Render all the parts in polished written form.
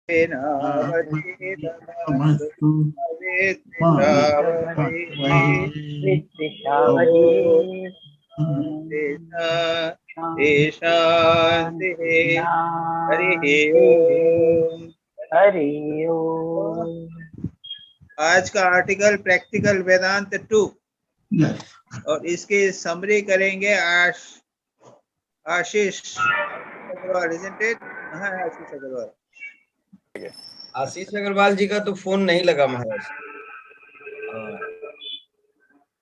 नमस्तु शांति। हरि ओम। आज का article practical वेदांत 2 Yes. और इसकी समरी करेंगे आशीष अग्रवाल, isn't it? हाँ, आशीष अग्रवाल। आशीष अग्रवाल जी का तो फोन नहीं लगा महाराज।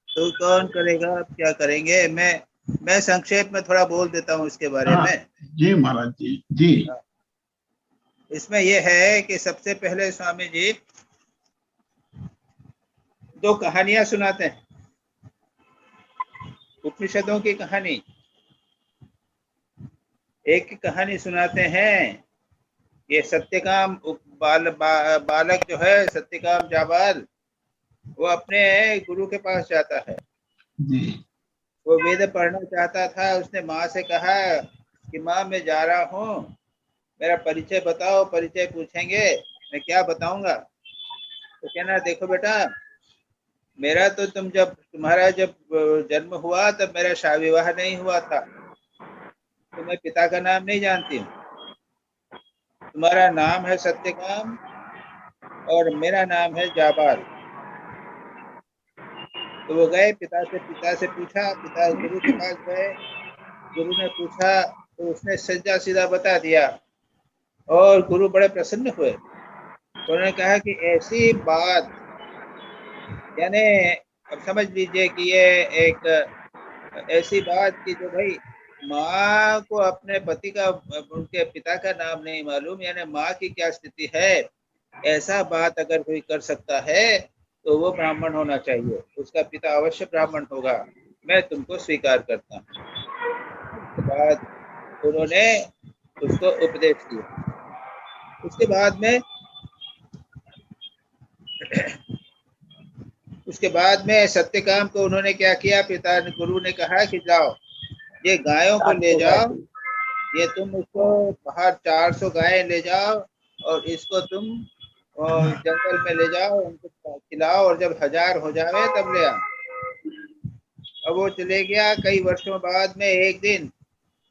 तो कौन करेगा? अब क्या करेंगे? मैं संक्षेप में थोड़ा बोल देता हूँ इसके बारे में। जी महाराज जी। जी इसमें यह है कि सबसे पहले स्वामी जी 2 कहानियां सुनाते हैं, उपनिषदों की कहानी। एक की कहानी सुनाते हैं, ये सत्यकाम बालक जो है, सत्यकाम जाबाल, वो अपने गुरु के पास जाता है। जी। वो वेद पढ़ना चाहता था। उसने माँ से कहा कि माँ मैं जा रहा हूँ, मेरा परिचय बताओ। परिचय पूछेंगे, मैं क्या बताऊंगा? तो कहना देखो बेटा, मेरा तो तुम्हारा जब जन्म हुआ तब मेरा शादी विवाह नहीं हुआ था, तो मैं पिता का नाम नहीं जानती हूँ। तुम्हारा नाम है सत्यकाम और मेरा नाम है जाबाल। तो वो गए पिता से पूछा। पिता गुरु के पास गए, गुरु ने पूछा तो उसने सीधा सीधा बता दिया और गुरु बड़े प्रसन्न हुए। उन्होंने कहा कि ऐसी बात, यानी अब समझ लीजिए कि ये एक ऐसी बात कि जो भाई माँ को अपने पति का, उनके पिता का नाम नहीं मालूम, यानी माँ की क्या स्थिति है, ऐसा बात अगर कोई कर सकता है तो वो ब्राह्मण होना चाहिए, उसका पिता अवश्य ब्राह्मण होगा, मैं तुमको स्वीकार करता हूँ। उसके बाद उन्होंने उसको उपदेश दिया। उसके बाद में सत्यकाम को उन्होंने क्या किया, गुरु ने कहा कि जाओ ये गायों को ले जाओ, ये तुम उसको बाहर 400 गायें ले जाओ और इसको तुम जंगल में ले जाओ, उनको खिलाओ और जब 1000 हो जावे तब ले आओ। अब वो चले गया। कई वर्षों बाद में एक दिन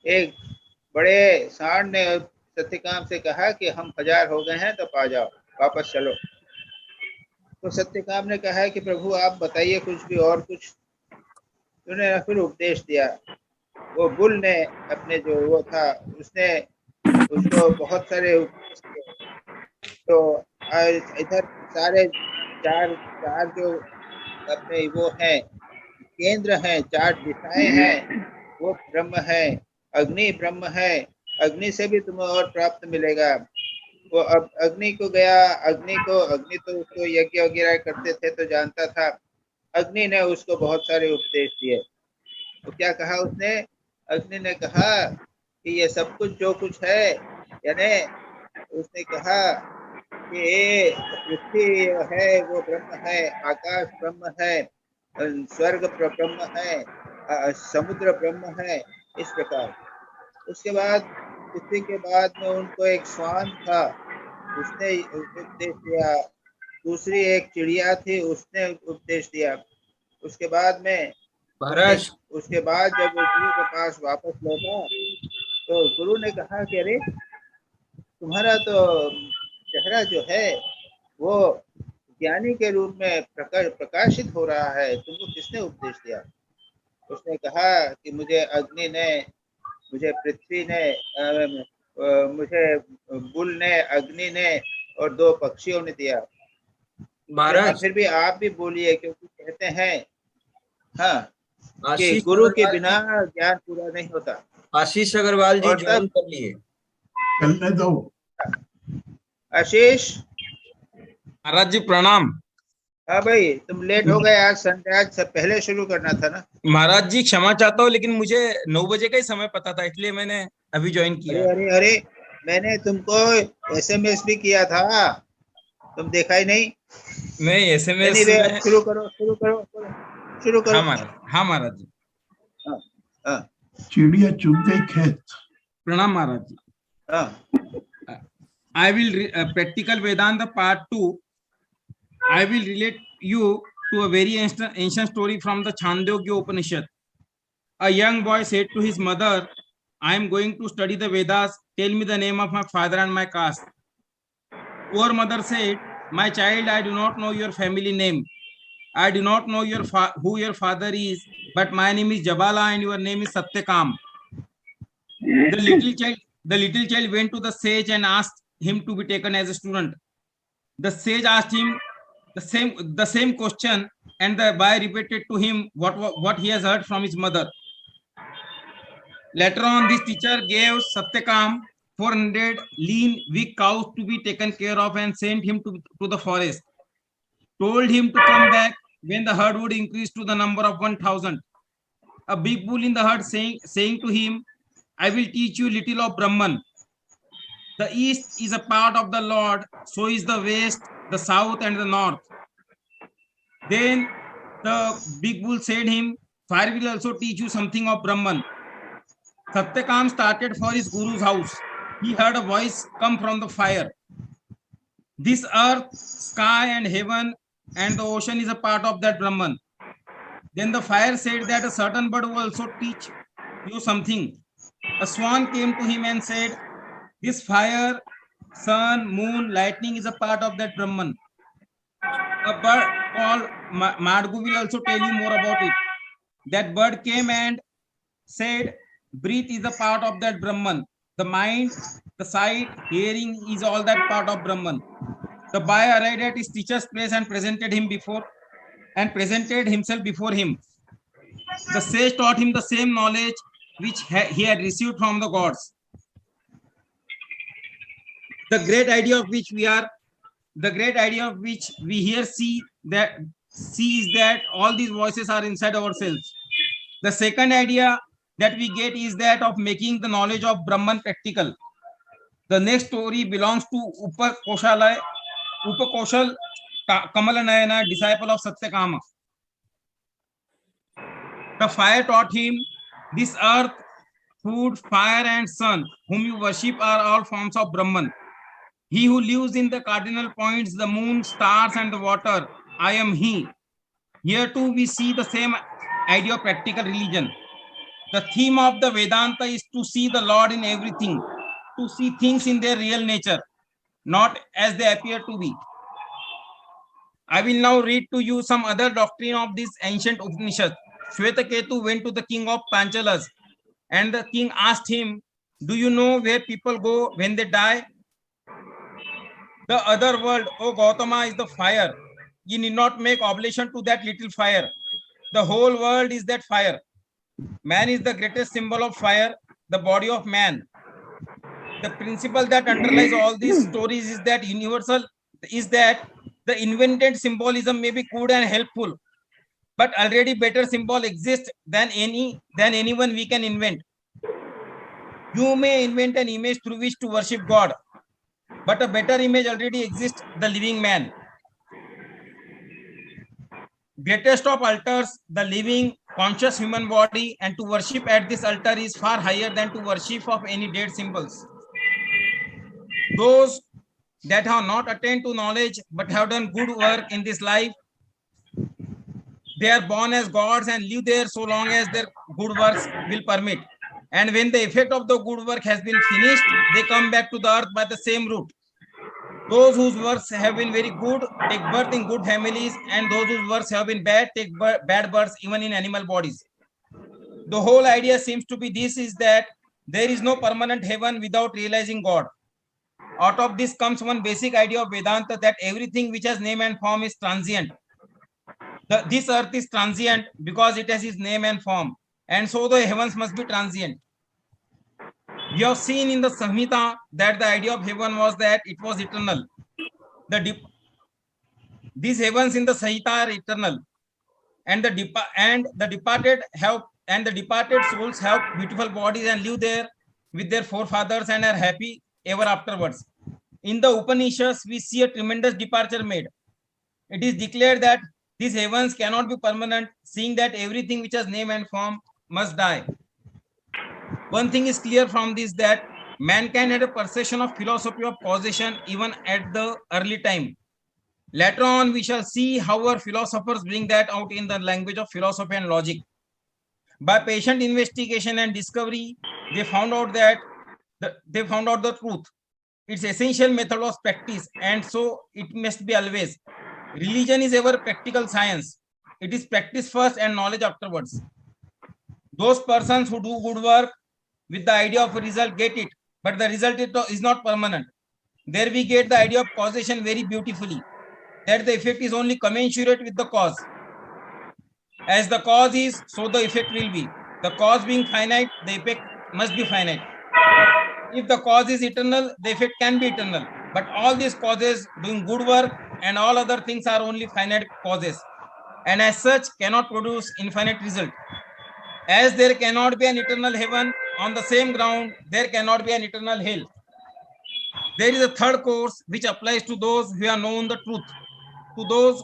एक बड़े सांड ने सत्यकाम से कहा कि हम 1000 हो गए हैं, तो आ जाओ, वापस चलो। तो सत्यकाम ने कहा कि प्रभु आप बताइए कुछ भी और कुछ। उन्होंने फिर उपदेश दिया। वो बुल ने अपने जो वो था, उसने उसको बहुत सारे उपदेश दिए। तो इधर सारे चार चार जो अपने वो हैं केंद्र हैं, 4 दिशाएं हैं, वो ब्रह्म है। अग्नि ब्रह्म है, अग्नि से भी तुम्हें और प्राप्त मिलेगा। वो अब अग्नि को गया। अग्नि तो उसको यज्ञ वगैरह करते थे तो जानता था। अग्नि ने उसको बहुत सारे उपदेश दिए। तो क्या कहा उसने? अग्नि ने कहा कि ये सब कुछ जो कुछ है, यानी उसने कहा कि पृथ्वी है वो ब्रह्म है, आकाश ब्रह्म है, स्वर्ग ब्रह्म है, समुद्र ब्रह्म है, इस प्रकार। उसके बाद पृथ्वी के बाद में उनको एक स्वान था, उसने उपदेश दिया। दूसरी एक चिड़िया थी, उसने उपदेश दिया। उसके बाद में महाराज उसके बाद जब वो गुरु के पास वापस लौटा तो गुरु ने कहा कि अरे तुम्हारा तो चेहरा जो है वो ज्ञानी के रूप में प्रकाशित हो रहा है, तुमको किसने उपदेश दिया? उसने कहा कि मुझे अग्नि ने, मुझे पृथ्वी ने, मुझे बुल ने, अग्नि ने और 2 पक्षियों ने दिया। महाराज फिर भी आप भी बोलिए, क्योंकि कहते हैं हाँ कि आशीष गुरु के अग्रवाल बिना ज्ञान पूरा नहीं होता। आशीष अग्रवाल जी और ज्वाइन तब कर लिए। चलने दो। आशीष, महाराज जी प्रणाम। हाँ भाई, तुम लेट हो गए। आज संडे, आज सब पहले शुरू करना था ना। महाराज जी क्षमा चाहता हूँ, लेकिन मुझे 9 बजे का ही समय पता था, इसलिए मैंने अभी ज्वाइन किया। अरे अरे अरे, मैंने तुमको एसएमएस भी किया था, तुम देखा ही नहीं। मैं एसएमएस एनीवे, में शुरू करो। हाँ महाराज जी। हाँ हाँ चिड़िया चुग गई खेत। प्रणाम महाराज जी। हाँ। I will practical Vedanta part 2. I will relate you to a very ancient story from the Chandogya Upanishad. A young boy said to his mother, I am going to study the Vedas. Tell me the name of my father and my caste. Poor mother said, my child, I do not know your family name. I do not know who your father is, but my name is Jabala and your name is Satyakam. The little child went to the sage and asked him to be taken as a student. The sage asked him the same question, and the boy repeated to him what he has heard from his mother. Later on, this teacher gave Satyakam 400 lean, weak cows to be taken care of and sent him to the forest. Told him to come back when the herd would increase to the number of 1,000. A big bull in the herd saying to him, I will teach you little of Brahman. The east is a part of the Lord, so is the west, the south, and the north. Then the big bull said him, fire will also teach you something of Brahman. Satyakam started for his guru's house. He heard a voice come from the fire. This earth, sky, and heaven, and the ocean is a part of that Brahman. Then the fire said that a certain bird will also teach you something. A swan came to him and said, this fire, sun, moon, lightning is a part of that Brahman. A bird called Madgu will also tell you more about it. That bird came and said, breath is a part of that Brahman. The mind, the sight, hearing is all that part of Brahman. The boy arrived at his teacher's place and presented himself before him. The sage taught him the same knowledge which he had received from the gods. The great idea of which we here see is that all these voices are inside ourselves. The second idea that we get is that of making the knowledge of Brahman practical. The next story belongs to Upakoshal Kamalanayana, disciple of Satyakama. The fire taught him, this earth, food, fire, and sun, whom you worship, are all forms of Brahman. He who lives in the cardinal points, the moon, stars, and the water, I am he. Here too we see the same idea of practical religion. The theme of the Vedanta is to see the Lord in everything, to see things in their real nature, not as they appear to be. I will now read to you some other doctrine of this ancient Upanishad. Shvetaketu went to the king of Panchalas, and the king asked him, do you know where people go when they die? The other world, O Gautama, is the fire. You need not make oblation to that little fire. The whole world is that fire. Man is the greatest symbol of fire, the body of man. The principle that underlies all these stories is that the invented symbolism may be good and helpful, but already better symbol exists than anyone we can invent. You may invent an image through which to worship God, but a better image already exists, the living man. Greatest of altars, the living, conscious human body, and to worship at this altar is far higher than to worship of any dead symbols. Those that have not attained to knowledge but have done good work in this life, they are born as gods and live there so long as their good works will permit. And when the effect of the good work has been finished, they come back to the earth by the same route. Those whose works have been very good take birth in good families, and those whose works have been bad take bad births even in animal bodies. The whole idea seems to be this, is that there is no permanent heaven without realizing God. Out of this comes one basic idea of Vedanta, that everything which has name and form is transient. This earth is transient because it has its name and form, and so the heavens must be transient. We have seen in the Samhita that the idea of heaven was that it was eternal. These heavens in the Samhita are eternal, and the departed souls have beautiful bodies and live there with their forefathers and are happy ever afterwards. In the Upanishads, we see a tremendous departure made. It is declared that these heavens cannot be permanent, seeing that everything which has name and form must die. One thing is clear from this, that Mankind had a perception of philosophy of causation even at the early time. Later on, we shall see how our philosophers bring that out in the language of philosophy and logic. By patient investigation and discovery, they found out the truth. Its essential method was practice, and so it must be always. Religion is ever practical science. It is practice first and knowledge afterwards. Those persons who do good work with the idea of a result get it, but the result is not permanent. There we get the idea of causation very beautifully, that the effect is only commensurate with the cause. As the cause is, so the effect will be. The cause being finite, the effect must be finite. If the cause is eternal, the effect can be eternal. But all these causes doing good work and all other things are only finite causes, and as such cannot produce infinite result. As there cannot be an eternal heaven, on the same ground, there cannot be an eternal hell. There is a third course which applies to those who have known the truth, to those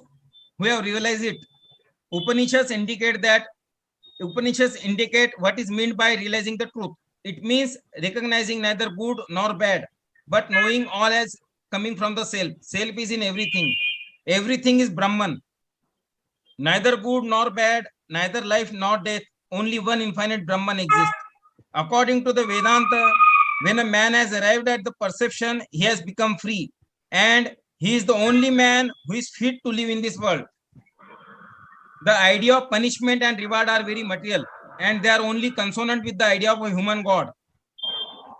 who have realized it. Upanishads indicate what is meant by realizing the truth. It means recognizing neither good nor bad, but knowing all as coming from the self. Self is in everything. Everything is Brahman. Neither good nor bad, neither life nor death, only one infinite Brahman exists. According to the Vedanta, when a man has arrived at the perception, he has become free, and he is the only man who is fit to live in this world. The idea of punishment and reward are very material, and they are only consonant with the idea of a human God.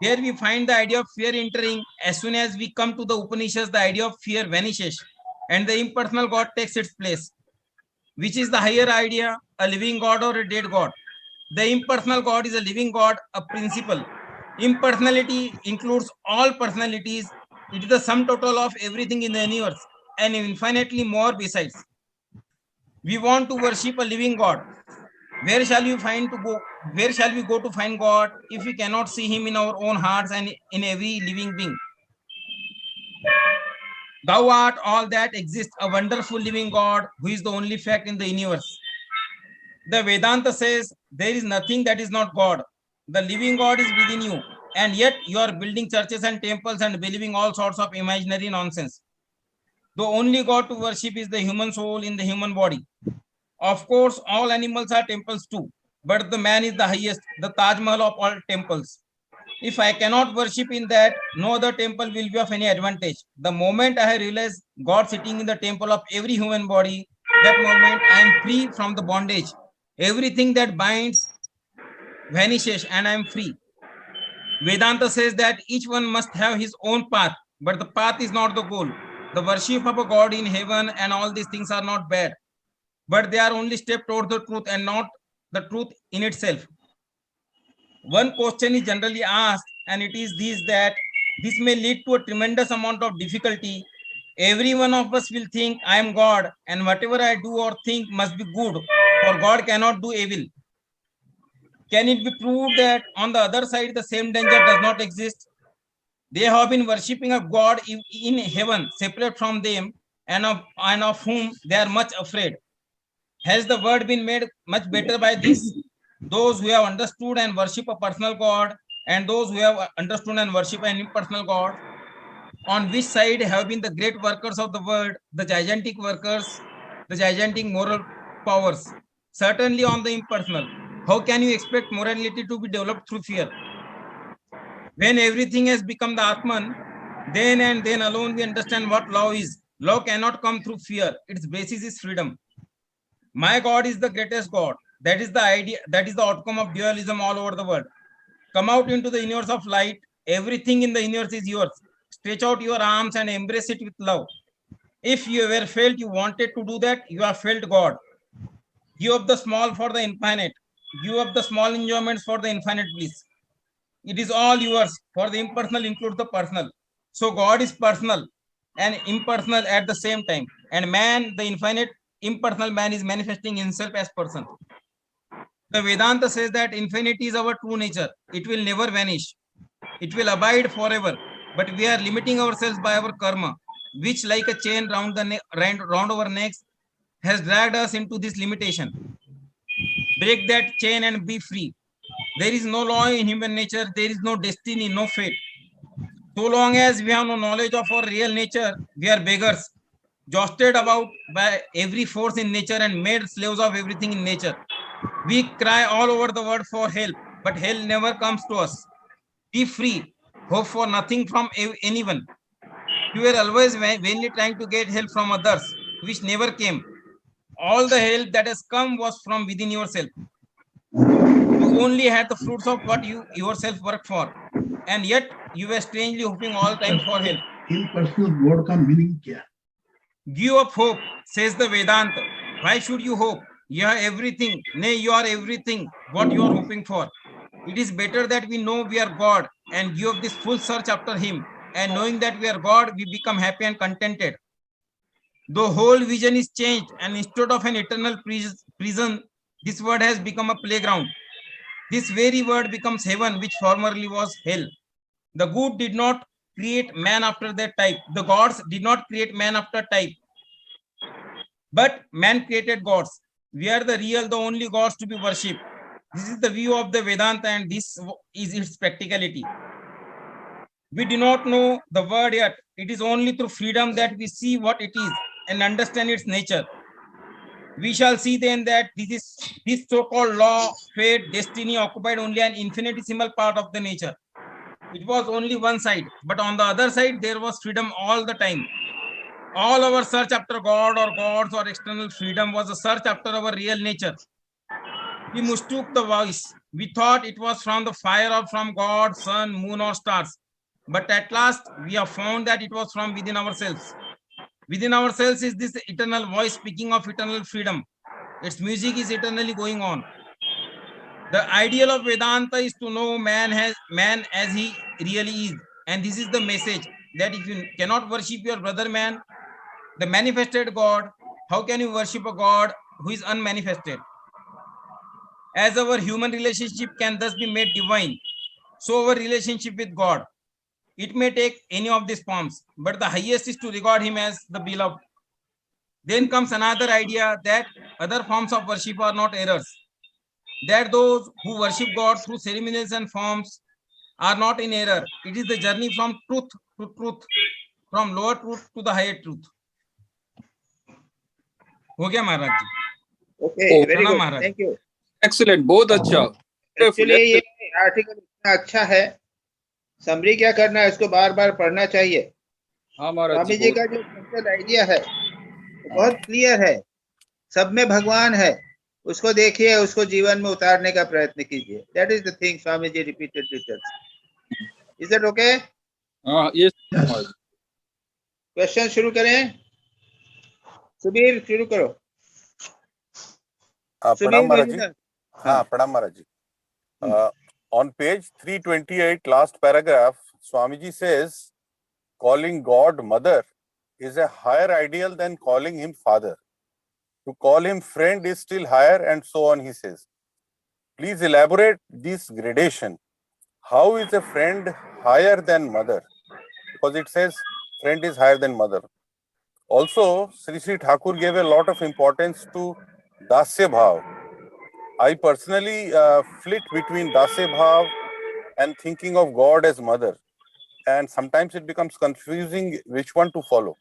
Here we find the idea of fear entering. As soon as we come to the Upanishads, the idea of fear vanishes, and the impersonal God takes its place. Which is the higher idea, a living God or a dead God? The impersonal God is a living God, a principle. Impersonality includes all personalities. It is the sum total of everything in the universe, and infinitely more besides. We want to worship a living God. Where shall we go to find God if we cannot see him in our own hearts and in every living being? Thou art all that exists, a wonderful living God who is the only fact in the universe. The Vedanta says there is nothing that is not God. The living God is within you, and yet you are building churches and temples and believing all sorts of imaginary nonsense. The only God to worship is the human soul in the human body. Of course, all animals are temples too, but the man is the highest, the Taj Mahal of all temples. If I cannot worship in that, no other temple will be of any advantage. The moment I realize God sitting in the temple of every human body, that moment I am free from the bondage. Everything that binds vanishes and I am free. Vedanta says that each one must have his own path, but the path is not the goal. The worship of a God in heaven and all these things are not bad, but they are only step toward the truth and not the truth in itself. One question is generally asked, and it is this, that this may lead to a tremendous amount of difficulty. Every one of us will think I am God, and whatever I do or think must be good, for God cannot do evil. Can it be proved that on the other side the same danger does not exist? They have been worshipping a God in heaven, separate from them, and of whom they are much afraid. Has the word been made much better by this? Those who have understood and worship a personal God, and those who have understood and worship an impersonal God, on which side have been the great workers of the world, the gigantic workers, the gigantic moral powers? Certainly on the impersonal. How can you expect morality to be developed through fear? When everything has become the Atman, then and then alone we understand what love is. Love cannot come through fear. Its basis is freedom. My God is the greatest God. That is the idea. That is the outcome of dualism all over the world. Come out into the universe of light. Everything in the universe is yours. Stretch out your arms and embrace it with love. If you ever felt you wanted to do that, you have felt God. Give up the small for the infinite. Give up the small enjoyments for the infinite bliss. It is all yours, for the impersonal includes the personal. So God is personal and impersonal at the same time. And man, the infinite impersonal man, is manifesting himself as person. The Vedanta says that infinity is our true nature. It will never vanish. It will abide forever. But we are limiting ourselves by our karma, which like a chain round our necks has dragged us into this limitation. Break that chain and be free. There is no law in human nature. There is no destiny, no fate. So long as we have no knowledge of our real nature, we are beggars, jostled about by every force in nature and made slaves of everything in nature. We cry all over the world for help, but help never comes to us. Be free, hope for nothing from anyone. You were always vainly trying to get help from others, which never came. All the help that has come was from within yourself. You only had the fruits of what you yourself worked for, and yet you were strangely hoping all time for help. impersonal God का meaning क्या है? Give up hope, says the Vedanta. Why should you hope? You are everything. Nay, you are everything what you are hoping for. It is better that we know we are God and give up this full search after Him. And knowing that we are God, we become happy and contented. The whole vision is changed, and instead of an eternal prison, this world has become a playground. This very word becomes heaven, which formerly was hell. The good did not create man after their type. The gods did not create man after type. But man created gods. We are the real, the only gods to be worshipped. This is the view of the Vedanta, and this is its practicality. We do not know the word yet. It is only through freedom that we see what it is and understand its nature. We shall see then that this so-called law, fate, destiny occupied only an infinitesimal part of the nature. It was only one side, but on the other side, there was freedom all the time. All our search after God or gods or external freedom was a search after our real nature. We mistook the voice. We thought it was from the fire or from God, sun, moon, or stars. But at last, we have found that it was from within ourselves. Within ourselves is this eternal voice speaking of eternal freedom. Its music is eternally going on. The ideal of Vedanta is to know man as he really is. And this is the message, that if you cannot worship your brother man, the manifested God, how can you worship a God who is unmanifested? As our human relationship can thus be made divine, so our relationship with God. It may take any of these forms, but the highest is to regard him as the beloved. Then comes another idea that other forms of worship are not errors, that those who worship God through ceremonials and forms are not in error. It is the journey from truth to truth, from lower truth to the higher truth. हो गया महाराज जी? Okay, very प्रणाम good. Maharaj. Thank you. Excellent, बहुत अच्छा। Actually ये article इतना अच्छा है, summary क्या करना है, इसको बार बार पढ़ना चाहिए। हाँ महाराज स्वामी जी का जो सेंट्रल आइडिया है वो बहुत क्लियर है, सब में भगवान है, उसको देखिए, उसको जीवन में उतारने का प्रयत्न कीजिए। That is the thing Swami ji repeated tells. Is that okay? हाँ ये क्वेश्चन शुरू करें। सुबीर शुरू करो। प्रणाम महाराज जी। सुबीर हाँ प्रणाम महाराज जी। On page 328 last paragraph, Swamiji says calling God mother is a higher ideal than calling him father. To call him friend is still higher, and so on, he says. Please elaborate this gradation. How is a friend higher than mother? Because it says friend is higher than mother. Also, Sri Sri Thakur gave a lot of importance to Dasya Bhav. I personally flit between Dasya Bhav and thinking of God as mother, and sometimes it becomes confusing which one to follow.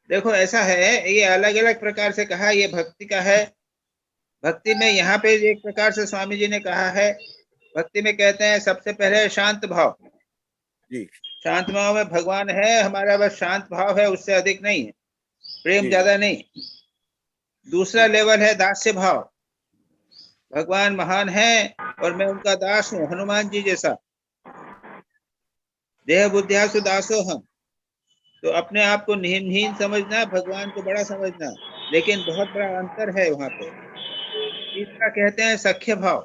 देखो ऐसा है, ये अलग अलग प्रकार से कहा, ये भक्ति का है। भक्ति में यहाँ पे एक प्रकार से स्वामी जी ने कहा है, भक्ति में कहते हैं सबसे पहले शांत भाव जी। शांत भाव में भगवान है हमारा, बस शांत भाव है, उससे अधिक नहीं है, प्रेम ज्यादा नहीं। दूसरा लेवल है दास्य भाव, भगवान महान है और मैं उनका दास हूँ, हनुमान जी जैसा। देह बुद्ध्यासु दासो हम, तो अपने आप को हीन समझना, भगवान को बड़ा समझना, लेकिन बहुत बड़ा अंतर है वहां पे। तीसरा कहते हैं सख्य भाव।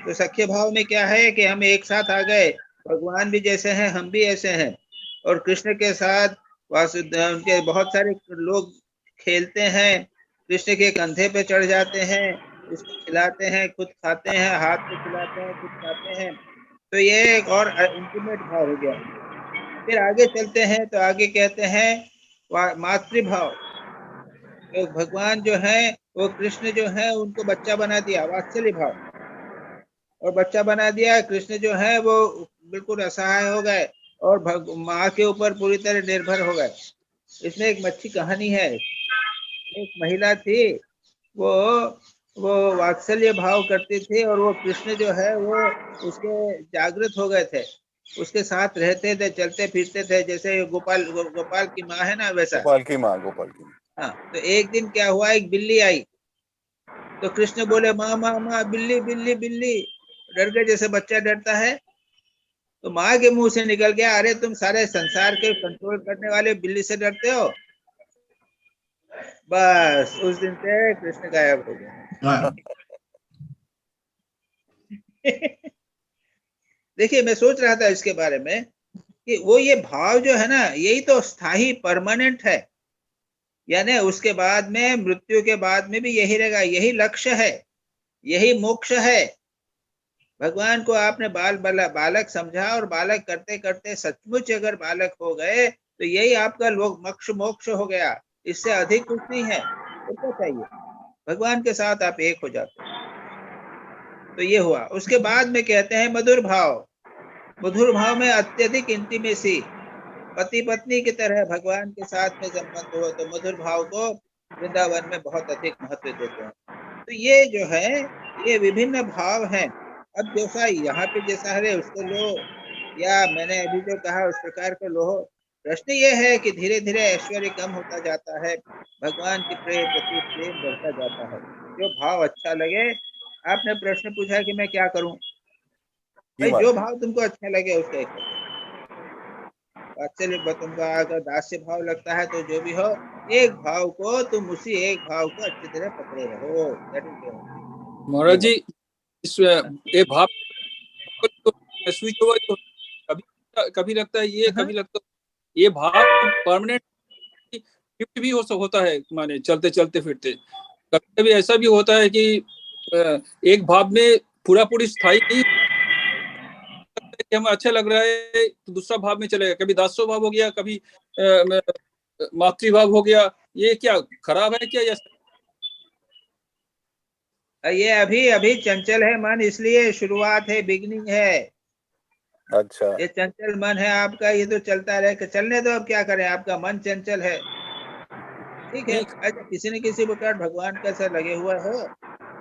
तो सख्य भाव में क्या है कि हम एक साथ आ गए, भगवान भी जैसे हैं हम भी ऐसे हैं, और कृष्ण के साथ उनके बहुत सारे लोग खेलते हैं, कृष्ण के कंधे पे चढ़ जाते हैं, उसको खिलाते हैं, खुद खाते हैं, हाथ पे खिलाते हैं, खुद खाते हैं। तो ये एक और इंटीमेट भाव हो गया। फिर आगे चलते हैं तो आगे कहते हैं मातृभाव। तो भगवान जो है वो कृष्ण जो है उनको बच्चा बना दिया, वात्सल्य भाव, और बच्चा बना दिया। कृष्ण जो है वो बिल्कुल असहाय हो गए और माँ के ऊपर पूरी तरह निर्भर हो गए। इसमें एक अच्छी कहानी है। एक महिला थी, वो वो वात्सल्य भाव करती थी और वो कृष्ण जो है वो उसके जागृत हो गए थे, उसके साथ रहते थे, चलते फिरते थे, जैसे गोपाल की माँ है ना वैसा। गोपाल की माँ, गोपाल की माँ। हाँ, तो एक दिन क्या हुआ, एक बिल्ली आई, तो कृष्ण बोले माँ माँ माँ, बिल्ली बिल्ली बिल्ली, डर गए जैसे बच्चा डरता है। तो माँ के मुंह से निकल गया, अरे तुम सारे संसार के कंट्रोल करने वाले बिल्ली से डरते हो। बस उस दिन से कृष्ण गायब हो गया। देखिए, मैं सोच रहा था इसके बारे में कि वो ये भाव जो है ना, यही तो स्थायी परमानेंट है, यानी उसके बाद में, मृत्यु के बाद में भी यही रहेगा, यही लक्ष्य है, यही मोक्ष है। भगवान को आपने बालक समझा और बालक करते करते सचमुच अगर बालक हो गए तो यही आपका मोक्ष हो गया, इससे अधिक कुछ नहीं है। और क्या चाहिए, भगवान के साथ आप एक हो जाते हैं। तो ये हुआ। उसके बाद में कहते हैं मधुर भाव। मधुर भाव में अत्यधिक इंटीमेसी, पति पत्नी की तरह भगवान के साथ में संबंध हो, तो मधुर भाव को वृंदावन में बहुत अधिक महत्व देते हैं। तो ये जो है, ये विभिन्न भाव हैं। अब जैसा यहाँ पे जैसा है उसको लो, या मैंने अभी जो कहा उस प्रकार को लो। प्रश्न ये है कि धीरे धीरे ऐश्वर्य कम होता जाता है, भगवान के प्रति प्रेम बढ़ता जाता है, जो भाव अच्छा लगे। आपने प्रश्न पूछा कि मैं क्या करूं, जी भाई जो महाराज। भाव तुमको अच्छा लगे उसका एक करो। वात्सल्य तुमको अगर दास्य भाव लगता है तो जो भी हो, एक भाव को तुम उसी एक भाव को अच्छी तरह पकड़े रहो। दैट इज महाराज ये जी, इस ये भाव तो स्विच ओवर तो कभी कभी लगता है ये, है। कभी लगता है ये भाव परमानेंट शिफ्ट भी होता है, माने चलते चलते फिरते। कभी कभी ऐसा भी होता है कि एक भाव में पूरा पूरी स्थायी नहीं, कि हमें अच्छा लग रहा है तो दूसरा भाव में चलेगा, कभी दासो भाव हो गया, कभी मातृभाव हो गया। ये क्या खराब है क्या, या ये अभी अभी चंचल है मन, इसलिए शुरुआत है, बिगनिंग है। अच्छा। ये चंचल मन है आपका, ये तो चलता रहे, चलने दो। अब क्या करें, आपका मन चंचल है, ठीक है। नहीं? अच्छा, किसी न किसी प्रकार भगवान का सर लगे हुआ हो,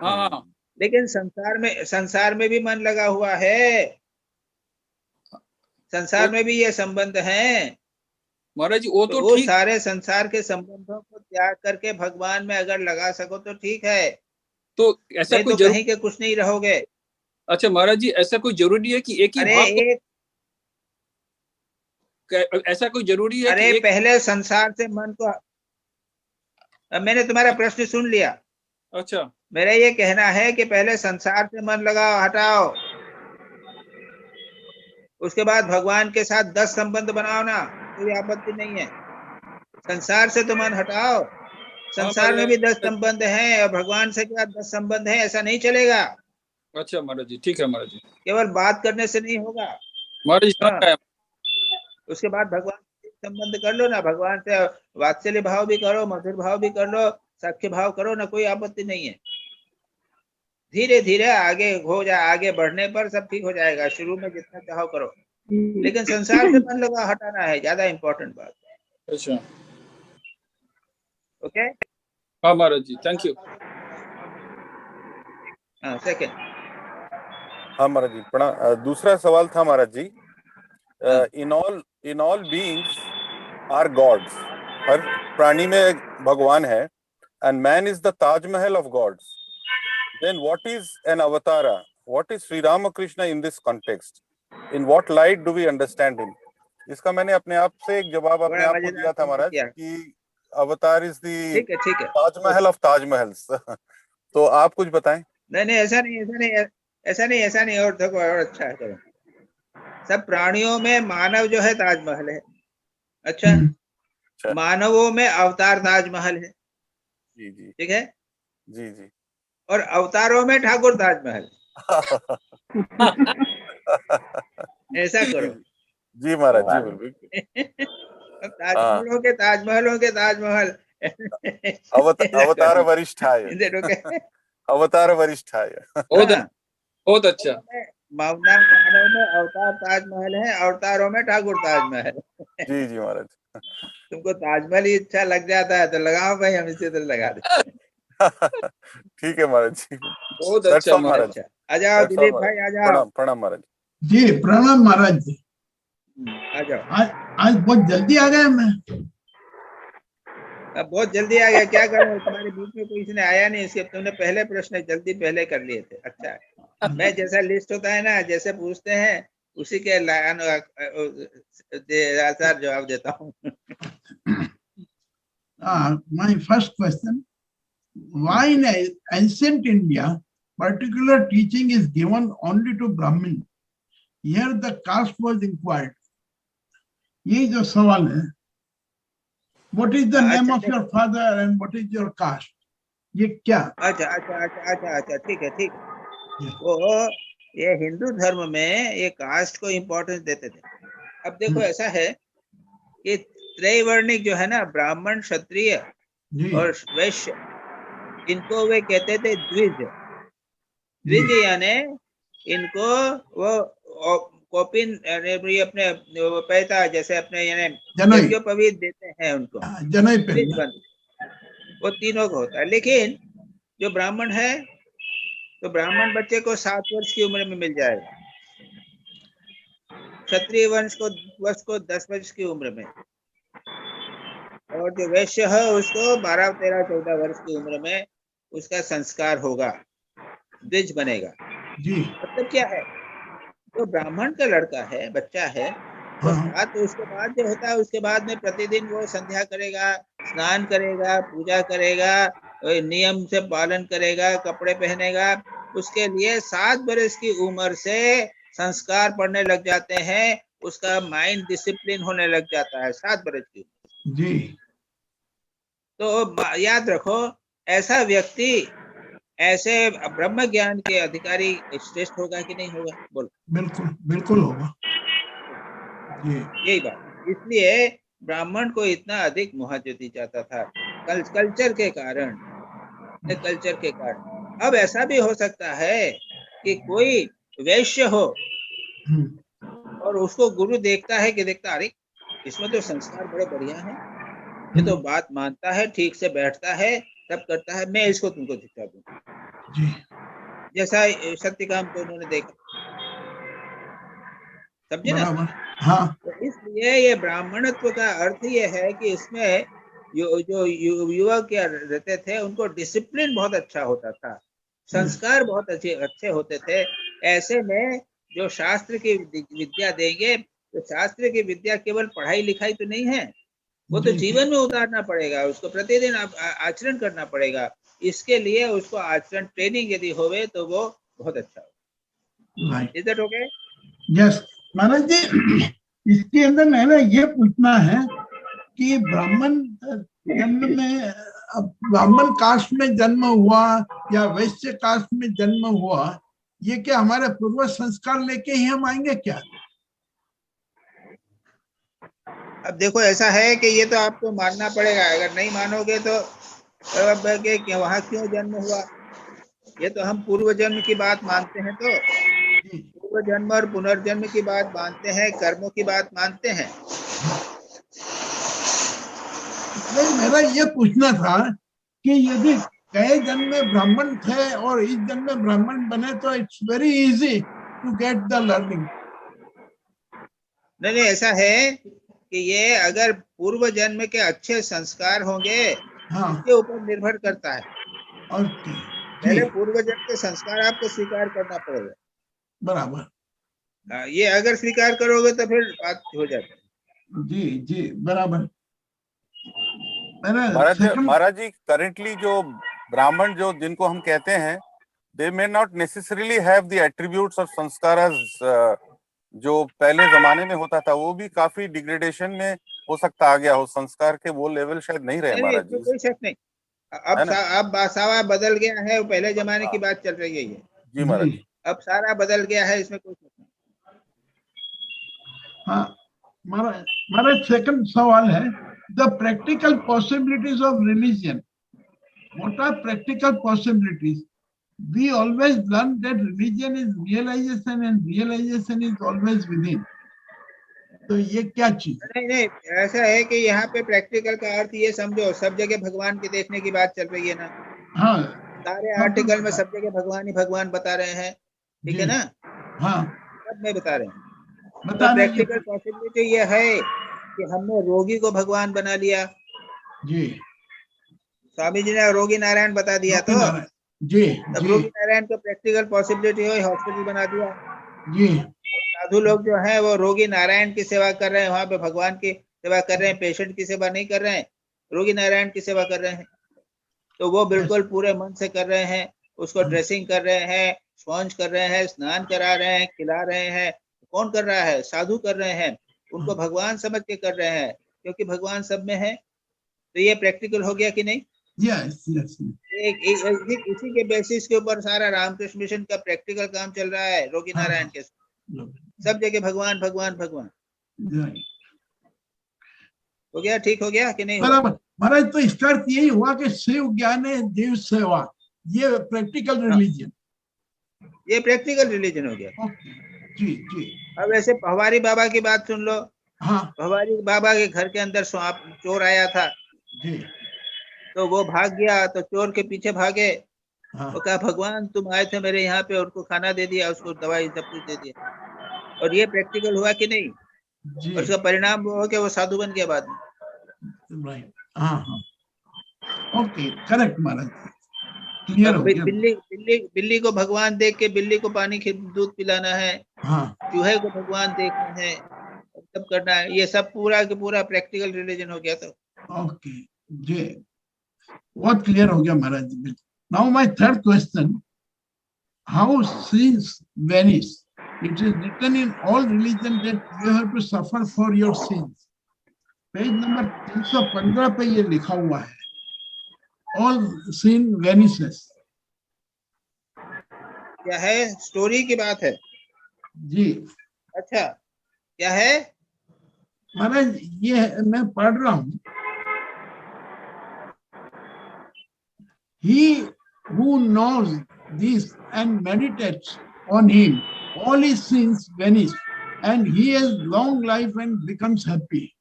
हाँ हाँ लेकिन संसार में भी मन लगा हुआ है, वो संसार में भी ये संबंध है। महाराज जी वो तो तो वो ठीक। सारे संसार के संबंधों को त्याग करके भगवान में अगर लगा सको तो ठीक है, तो ऐसा नहीं कोई तो जरूर, कहीं के कुछ नहीं रहोगे। अच्छा महाराज जी, ऐसा कोई जरूरी है कि एक ही अरे भाव को, एक ऐसा कोई जरूरी है अरे कि एक, पहले संसार से मन को, अब मैंने तुम्हारा प्रश्न सुन लिया। अच्छा मेरा ये कहना है कि पहले संसार से मन लगाओ, हटाओ, उसके बाद भगवान के साथ 10 संबंध बनाओ ना, कोई आपत्ति नहीं है। संसार से तो मन हटाओ, हाँ संसार में भी 10 महाराज, संबंध हैं और भगवान से क्या 10 संबंध है, ऐसा नहीं चलेगा। अच्छा महाराज जी, ठीक है महाराज जी। केवल बात करने से नहीं होगा। महाराज जी समझ हाँ, आया। उसके बाद भगवान से संबंध कर लो ना, भगवान से वात्सल्य भाव भी करो, मधुर भाव भी कर लो, सख्य भाव करो ना, कोई आपत्ति नहीं है। धीरे धीरे आगे हो जाए, आगे बढ़ने पर सब ठीक हो जाएगा। शुरू में जितना चाहो करो, लेकिन संसार से मन लगा हटाना है ज्यादा इंपॉर्टेंट बात। अच्छा ओके, हाँ महाराज जी, थैंक यू। हाँ सेकंड। हाँ महाराज जी, दूसरा सवाल था महाराज जी। हाँ, in all beings are gods. हर प्राणी में भगवान है, and man is the Taj Mahal of gods. Then what is an avatara? What is Sri Ramakrishna in this context? In what light do we understand him? इसका मैंने अपने आप से एक जवाब अपने बड़ा आप को मजेदार दिया था प्रश्न महाराज किया। कि अवतार इज द ठीक है, ठीक है। ताजमहल ऑफ ताजमहल्स। तो आप कुछ बताएं। नहीं नहीं, ऐसा नहीं, ऐसा नहीं, ऐसा नहीं, ऐसा नहीं। और देखो, और अच्छा है, करो। सब प्राणियों में मानव जो है ताजमहल है। अच्छा, अच्छा। मानवों में अवतार ताजमहल है, जी जी ठीक है। जी जी। और अवतारों में ठाकुर ताजमहल। ऐसा करो। जी महाराज जी, बिल्कुल। हाँ ताजमहलों के ताजमहल, अवतार वरिष्ठाय, Is that okay? अवतार वरिष्ठाय। हाँ, बहुत अच्छा। मानव में अवतार ताजमहल है, अवतारों में ठाकुर ताजमहल। जी जी महाराज। तुमको ताजमहल ही अच्छा लग जाता है तो लगाओ भाई, हम इसी तरह लगा देते हैं। ठीक है महाराज जी। बहुत That's अच्छा all महाराज। अच्छा, आ जाओ That's all दिलीप महाराज। भाई, आ जाओ। प्रणाम प्रणाम महाराज। जी प्रणाम महाराज जी। आ जाओ। आज बहुत जल्दी आ गए मैं। अब बहुत जल्दी आ गया, क्या करूं, तुम्हारे बीच में कोई इसने आया नहीं, इसके तुमने पहले प्रश्न जल्दी पहले कर लिए थे। अच्छा है, मैं जैसा लिस्ट होता है ना, जैसे पूछते हैं उसी के आसार जवाब देता हूँ। My first question: why in ancient India, particular teaching is given only to Brahmin? Here the caste was inquired. ये जो सवाल है, what is the name of your father and what is your caste? ये क्या? अच्छा अच्छा अच्छा अच्छा अच्छा, ठीक है ठीक है। वो ये हिंदू धर्म में ये कास्ट को इम्पोर्टेंस देते थे। अब देखो ऐसा है कि त्रैवर्णिक जो है ना, ब्राह्मण, क्षत्रिय जी और वैश्य, इनको वे कहते थे द्विज। द्विज यानी इनको वो कॉपिन यानी अपने वो पैता जैसे अपने यानी जनई यज्ञोपवीत देते हैं उनको, जनई द्विज पहनना। बंधु, वो तीनों को होता है। लेकिन जो ब्राह्मण है तो ब्राह्मण बच्चे को 7 वर्ष की उम्र में मिल जाएगा, क्षत्रिय वंश को 10 वर्ष की उम्र में, और जो वैश्य है उसको 12, 13, 14 वर्ष की उम्र में उसका संस्कार होगा, द्विज बनेगा। जी मतलब क्या है, तो ब्राह्मण का लड़का है, बच्चा है, तो हाँ तो उसके बाद जो होता है, उसके बाद में प्रतिदिन वो संध्या करेगा, स्नान करेगा, पूजा करेगा, नियम से पालन करेगा, कपड़े पहनेगा। उसके लिए 7 वर्ष की उम्र से संस्कार पढ़ने लग जाते हैं, उसका माइंड डिसिप्लिन होने लग जाता है 7 वर्ष की। जी तो याद रखो, ऐसा व्यक्ति ऐसे ब्रह्म ज्ञान के अधिकारी श्रेष्ठ होगा कि नहीं होगा? बोलो। बिल्कुल बिल्कुल होगा। जी यही बात, इसलिए ब्राह्मण को इतना अधिक महत्व दी जाता था कल्चर के कारण, कल्चर के कारण। अब ऐसा भी हो सकता है कि कोई वैश्य हो और उसको गुरु देखता है कि देखता, अरे इसमें तो संस्कार बड़े बढ़िया हैं, ये तो बात मानता है, ठीक से बैठता है, सब करता है, मैं इसको तुमको शिक्षा दूं। जी जैसा सत्यकाम को उन्होंने देखा, समझे ना? बराबर। हाँ तो इसलिए ये ब्राह्मणत्व का अर्थ ये है कि इसमें जो युवक क्या रहते थे उनको डिसिप्लिन बहुत अच्छा होता था, संस्कार बहुत अच्छे होते थे। ऐसे में जो शास्त्र की विद्या देंगे, तो शास्त्र की विद्या केवल पढ़ाई लिखाई तो नहीं है, वो तो जीवन में उतारना पड़ेगा, उसको प्रतिदिन आचरण करना पड़ेगा। इसके लिए उसको आचरण ट्रेनिंग यदि होवे तो वो बहुत अच्छा होगा। Right is that okay? Yes Maharaj ji, इसके अंदर मेरा ये पूछना है कि ब्राह्मण जन्म में, ब्राह्मण कास्ट में जन्म हुआ या वैश्य कास्ट में जन्म हुआ, ये क्या हमारे पूर्व संस्कार लेके ही हम आएंगे क्या? अब देखो ऐसा है कि ये तो आपको मानना पड़ेगा, अगर नहीं मानोगे तो कि वहां क्यों जन्म हुआ, ये तो हम पूर्व जन्म की बात मानते हैं, तो पूर्व जन्म और पुनर्जन्म की बात मानते हैं, कर्मों की बात मानते हैं। नहीं, मेरा ये पूछना था कि यदि कई जन्म में ब्राह्मण थे और इस जन्म में ब्राह्मण बने तो it's very easy to get the learning. नहीं, ऐसा है कि ये अगर पूर्व जन्म के अच्छे संस्कार होंगे, हाँ इसके ऊपर निर्भर करता है। ओके पहले पूर्व जन्म के संस्कार आपको स्वीकार करना पड़ेगा। बराबर। ये अगर स्वीकार करोगे तो फिर बात हो जाती है। जी जी बराबर। महाराज जी, करेंटली जो ब्राह्मण जो जिनको हम कहते हैं, they may not necessarily have the attributes of sanskar जो पहले जमाने में होता था, वो भी काफी डिग्रेडेशन में हो सकता आ गया हो, संस्कार के वो लेवल शायद नहीं रहे महाराज जी। कोई शक नहीं, अब सारा बदल गया है, वो पहले जमाने की बात चल रही है जी महाराज जी। अब सारा बदल गया है, इसमें कोई शक नहीं। हाँ, हमारा सेकंड सवाल है, the practical possibilities of religion. What are practical possibilities? We always learn that religion is realization and realization is always within. तो ये क्या चीज? नहीं नहीं, ऐसा है कि यहाँ पे प्रैक्टिकल का अर्थ ये समझो, सब जगह भगवान के देखने की बात चल रही है ना। हाँ सारे आर्टिकल में सब जगह भगवान ही भगवान बता रहे हैं, ठीक है जी। ना, हाँ सब में बता रहे हैं। तो बता रहे प्रैक्टिकल पॉसिबिलिटी ये है कि हमने रोगी को भगवान बना लिया। जी स्वामी जी ने रोगी नारायण बता दिया, तो जी तब जी रोगी नारायण को प्रैक्टिकल पॉसिबिलिटी हो, हॉस्पिटल बना दिया। जी साधु लोग जो हैं वो रोगी नारायण की सेवा कर रहे हैं, वहां पे भगवान की सेवा कर रहे हैं, पेशेंट की सेवा नहीं कर रहे हैं, रोगी नारायण की सेवा कर रहे हैं। तो वो बिल्कुल पूरे मन से कर रहे हैं, उसको ड्रेसिंग कर रहे हैं, स्पॉन्ज कर रहे हैं, स्नान करा रहे हैं, खिला रहे हैं। कौन कर रहा है? साधु कर रहे हैं, उनको भगवान समझ के कर रहे हैं, क्योंकि भगवान सब में है। तो ये प्रैक्टिकल हो गया कि नहीं? यस यस इसी के बेसिस के ऊपर सारा रामकृष्ण मिशन का प्रैक्टिकल काम चल रहा है। रोगी नारायण के सब जगह भगवान भगवान भगवान। हो गया? ठीक हो गया कि नहीं हुआ? बराबर महाराज। तो इसका अर्थ यही हुआ कि शिव ज्ञान है देव सेवा, ये प्रैक्टिकल रिलीजन। ये प्रैक्टिकल रिलीजन हो गया। जी जी। अब ऐसे पहवारी बाबा की बात सुन लो। हाँ पहवारी बाबा के घर के अंदर चोर आया था, जी। तो वो भाग गया, तो चोर के पीछे भागे। हाँ वो कहा भगवान तुम आए थे मेरे यहाँ पे, उनको खाना दे दिया, उसको दवाई सब कुछ दे दिया। और ये प्रैक्टिकल हुआ कि नहीं? जी और उसका परिणाम वो हो कि वो साधु बन गया बाद में। राइट। हाँ हाँ ओके करेक्ट महाराज, क्लियर हो गया। बिल्ली को भगवान देख के बिल्ली को पानी दूध पिलाना है, हाँ चूहे को भगवान देखना है, सब करना है। ये सब पूरा के पूरा प्रैक्टिकल रिलीजन हो गया। तो ओके जी, बहुत क्लियर हो गया Maharaj ji. Now my third question, how sins vanish? It is written in all religion that you have to suffer for your sins. Page number 315 पे ये लिखा हुआ है, all sin vanishes. क्या है? स्टोरी की बात है? जी अच्छा, क्या है महाराज? ये मैं पढ़ रहा हूँ, he who knows this and meditates on him, all his sins vanish, and he has long life and becomes happy.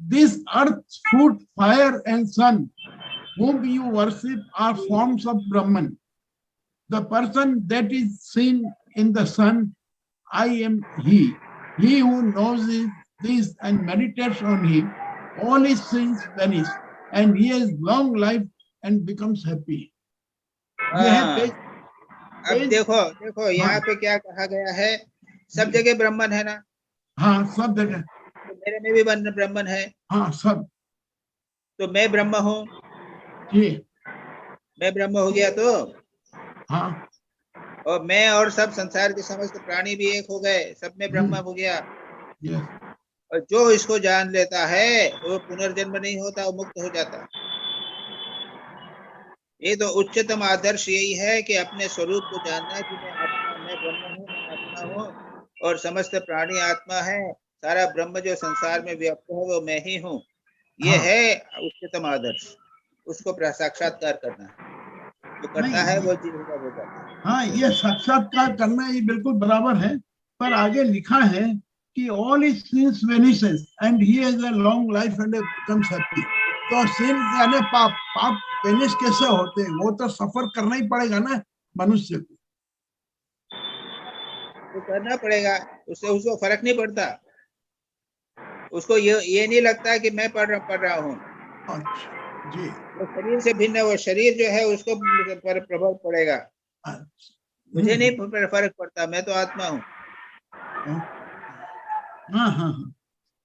This earth, food, fire, and sun, whom you worship, are forms of Brahman. The person that is seen in the sun, I am he. He who knows this and meditates on him, all his sins vanish, and he has long life and becomes happy. ये है page. अब देखो यहाँ पे क्या कहा गया है? सब जगह ब्राह्मण है ना? हाँ सब जगह। तो मेरे में भी ब्राह्मण है। हाँ सब। तो मैं ब्रह्म हूँ, जी मैं ब्रह्म हो गया तो, हाँ और मैं और सब संसार के समस्त प्राणी भी एक हो गए, सब में ब्रह्म हो गया। यस और जो इसको जान लेता है वो पुनर्जन्म नहीं होता, वो मुक्त हो जाता। ये तो उच्चतम आदर्श यही है कि अपने स्वरूप को जानना कि मैं आत्मा, मैं ब्रह्म हूँ, मैं आत्मा हूँ, और समस्त प्राणी आत्मा है। सारा ब्रह्म जो संसार में व्याप्त है वो मैं ही हूँ। ये हाँ। है उच्चतम आदर्श, उसको साक्षात्कार करना है। जो करता है वो जीविका हो जाता है। हाँ ये साक्षात्कार करना ये बिल्कुल बराबर है, पर आगे लिखा है कि all his sins vanishes and he has a long life and becomes happy. तो sin यानी पाप, पाप वेनिश कैसे होते हैं? वो तो सफर करना ही पड़ेगा ना मनुष्य को। तो करना पड़ेगा, उससे उसको फर्क नहीं पड़ता। उसको ये नहीं लगता कि मैं पढ़ रहा हूँ। अच्छा जी। वो शरीर से भिन्न है, वो शरीर जो है उसको प्रभाव पड़ेगा। मुझे नहीं फर्क पड़ता, मैं तो आत्मा हूँ। हाँ हाँ हाँ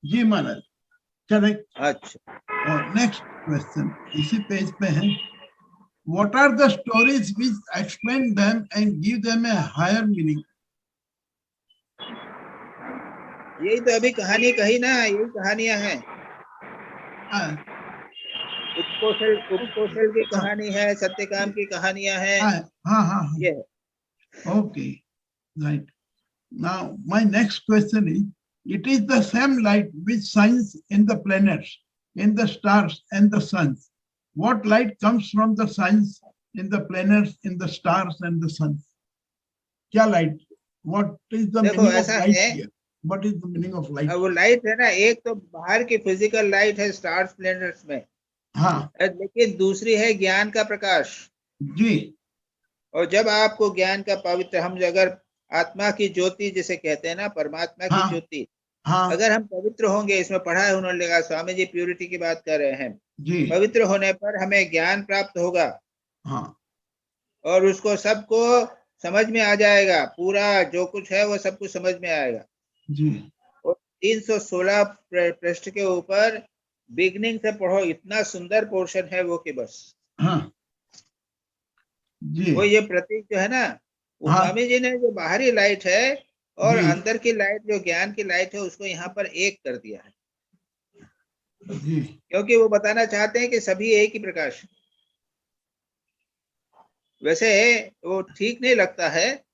जी महाराज करेक्ट। अच्छा, और नेक्स्ट क्वेश्चन इसी पेज पे है, what are the stories which explain them and give them a higher meaning? यही तो अभी कहानी कही ना, यही कहानियां हैं। उपकौशल की कहानी है, सत्यकाम की कहानियां हैं। हाँ हाँ ये okay right. Now my next question is, It is the same light which shines in the planets, in the stars and the suns. What light comes from the suns, in the planets, in the stars and the suns? क्या light? What is the देखो, meaning of ऐसा light है, here? What is the meaning of light? अब वो light है ना, एक तो बाहर की फिजिकल लाइट है स्टार्स प्लैनेट्स में, हाँ लेकिन दूसरी है ज्ञान का प्रकाश। जी, और जब आपको ज्ञान का पवित्र, हम अगर आत्मा की ज्योति जिसे कहते हैं ना, परमात्मा की हाँ। ज्योति, हाँ अगर हम पवित्र होंगे, इसमें पढ़ा है उन्होंने, लिखा, स्वामी जी प्यूरिटी की बात कर रहे हैं, जी, पवित्र होने पर हमें ज्ञान प्राप्त होगा हाँ और उसको सबको समझ में आ जाएगा, पूरा जो कुछ है वो सब कुछ समझ में आएगा। जी, और 316 पृष्ठ के ऊपर बिगनिंग से पढ़ो, इतना सुंदर पोर्शन है वो कि बस। हाँ जी, वो ये प्रतीक जो है ना, वो हाँ। स्वामी जी ने जो बाहरी लाइट है और जी। अंदर की लाइट, जो ज्ञान की लाइट है, उसको यहाँ पर एक कर दिया है, जी, क्योंकि वो बताना चाहते हैं कि सभी एक ही प्रकाश है। वैसे वो ठीक नहीं लगता है,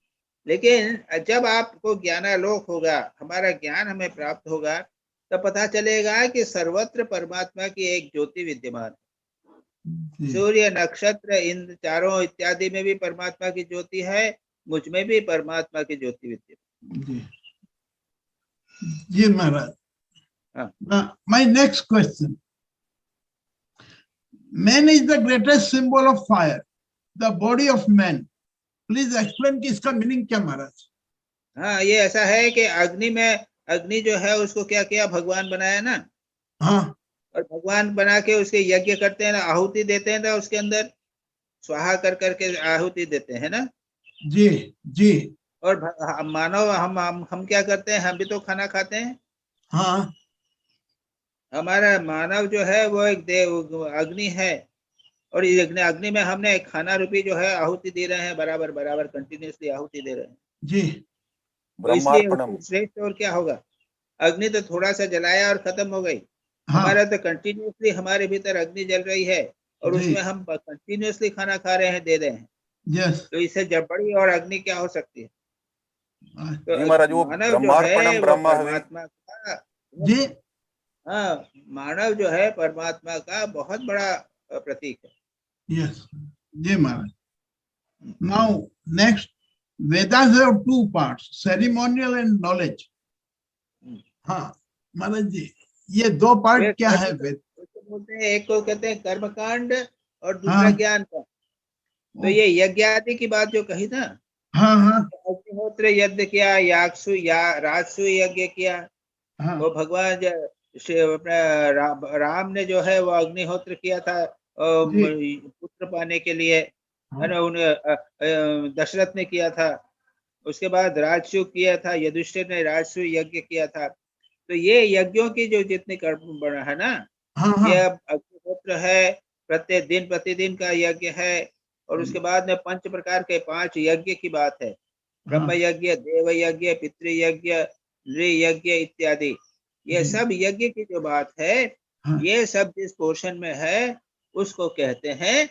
लेकिन जब आपको ज्ञानालोक होगा, हमारा ज्ञान हमें प्राप्त होगा, तब पता चलेगा कि सर्वत्र परमात्मा की एक ज्योति विद्यमान है। जी, सूर्य, नक्षत्र, इन चारों इत्यादि में भी परमात्मा की ज्योति है, मुझ में भी परमात्मा की ज्योति विद्यमान। जी, जी महाराज। हाँ। My next question. Man is the greatest symbol of fire, the body of man. Please explain कि इसका मीनिंग क्या महाराज? हाँ, ये ऐसा है कि अग्नि में, अग्नि जो है उसको क्या किया, भगवान बनाया ना, हाँ और भगवान बना के उसके यज्ञ करते हैं ना, आहुति देते हैं ना, उसके अंदर स्वाहा कर करके आहुति देते हैं ना। जी, जी, और मानव, हम क्या करते हैं, हम भी तो खाना खाते हैं। हाँ हमारा मानव जो है वो एक देव अग्नि है, और ये अग्नि में हमने खाना रूपी जो है आहुति दे रहे हैं, बराबर बराबर कंटिन्यूसली आहुति दे रहे हैं जी, तो इसलिए ब्रह्मार्पणम। उससे श्रेष्ठ और क्या होगा। अग्नि तो थोड़ा सा जलाया और खत्म हो गई, हाँ हमारा तो कंटिन्यूसली हमारे भीतर अग्नि जल रही है और जी। उसमें हम कंटिन्यूसली खाना खा रहे हैं, दे रहे हैं। यस। तो इससे जब बड़ी और अग्नि क्या हो सकती है। जी महाराज, वो मानव जो है ब्रह्मार्पणम वो ब्रह्म हवि। परमात्मा का, जी, हाँ, मानव जो है परमात्मा का बहुत बड़ा प्रतीक है। yes, ji Maharaj. Now next, Vedas have two parts, ceremonial and knowledge. हाँ महाराज जी, ये दो पार्ट क्या है वेद? उसको बोलते हैं, एक को कहते हैं कर्मकांड और दूसरा हाँ। ज्ञान का। तो ये यज्ञ आदि की बात जो कही ना, हाँ हाँ अग्निहोत्र यज्ञ किया, यागसु या राजसु यज्ञ किया, हाँ वो भगवान अपना राम ने जो है वो अग्निहोत्र किया था पुत्र पाने के लिए, है ना, उन्हें दशरथ ने किया था। उसके बाद राजसु किया था, युधिष्ठिर ने राजसु यज्ञ किया था। तो ये यज्ञों की जो जितने कर्म बना है ना, हाँ ये अब अग्निहोत्र है, प्रत्येक दिन प्रतिदिन का यज्ञ है, और उसके बाद में 5 प्रकार के 5 यज्ञ की बात है, ब्रह्म यज्ञ, देव यज्ञ, पितृयज्ञ, नृयज्ञ इत्यादि। ये सब यज्ञ की जो बात है, ये सब जिस पोर्शन में है उसको कहते हैं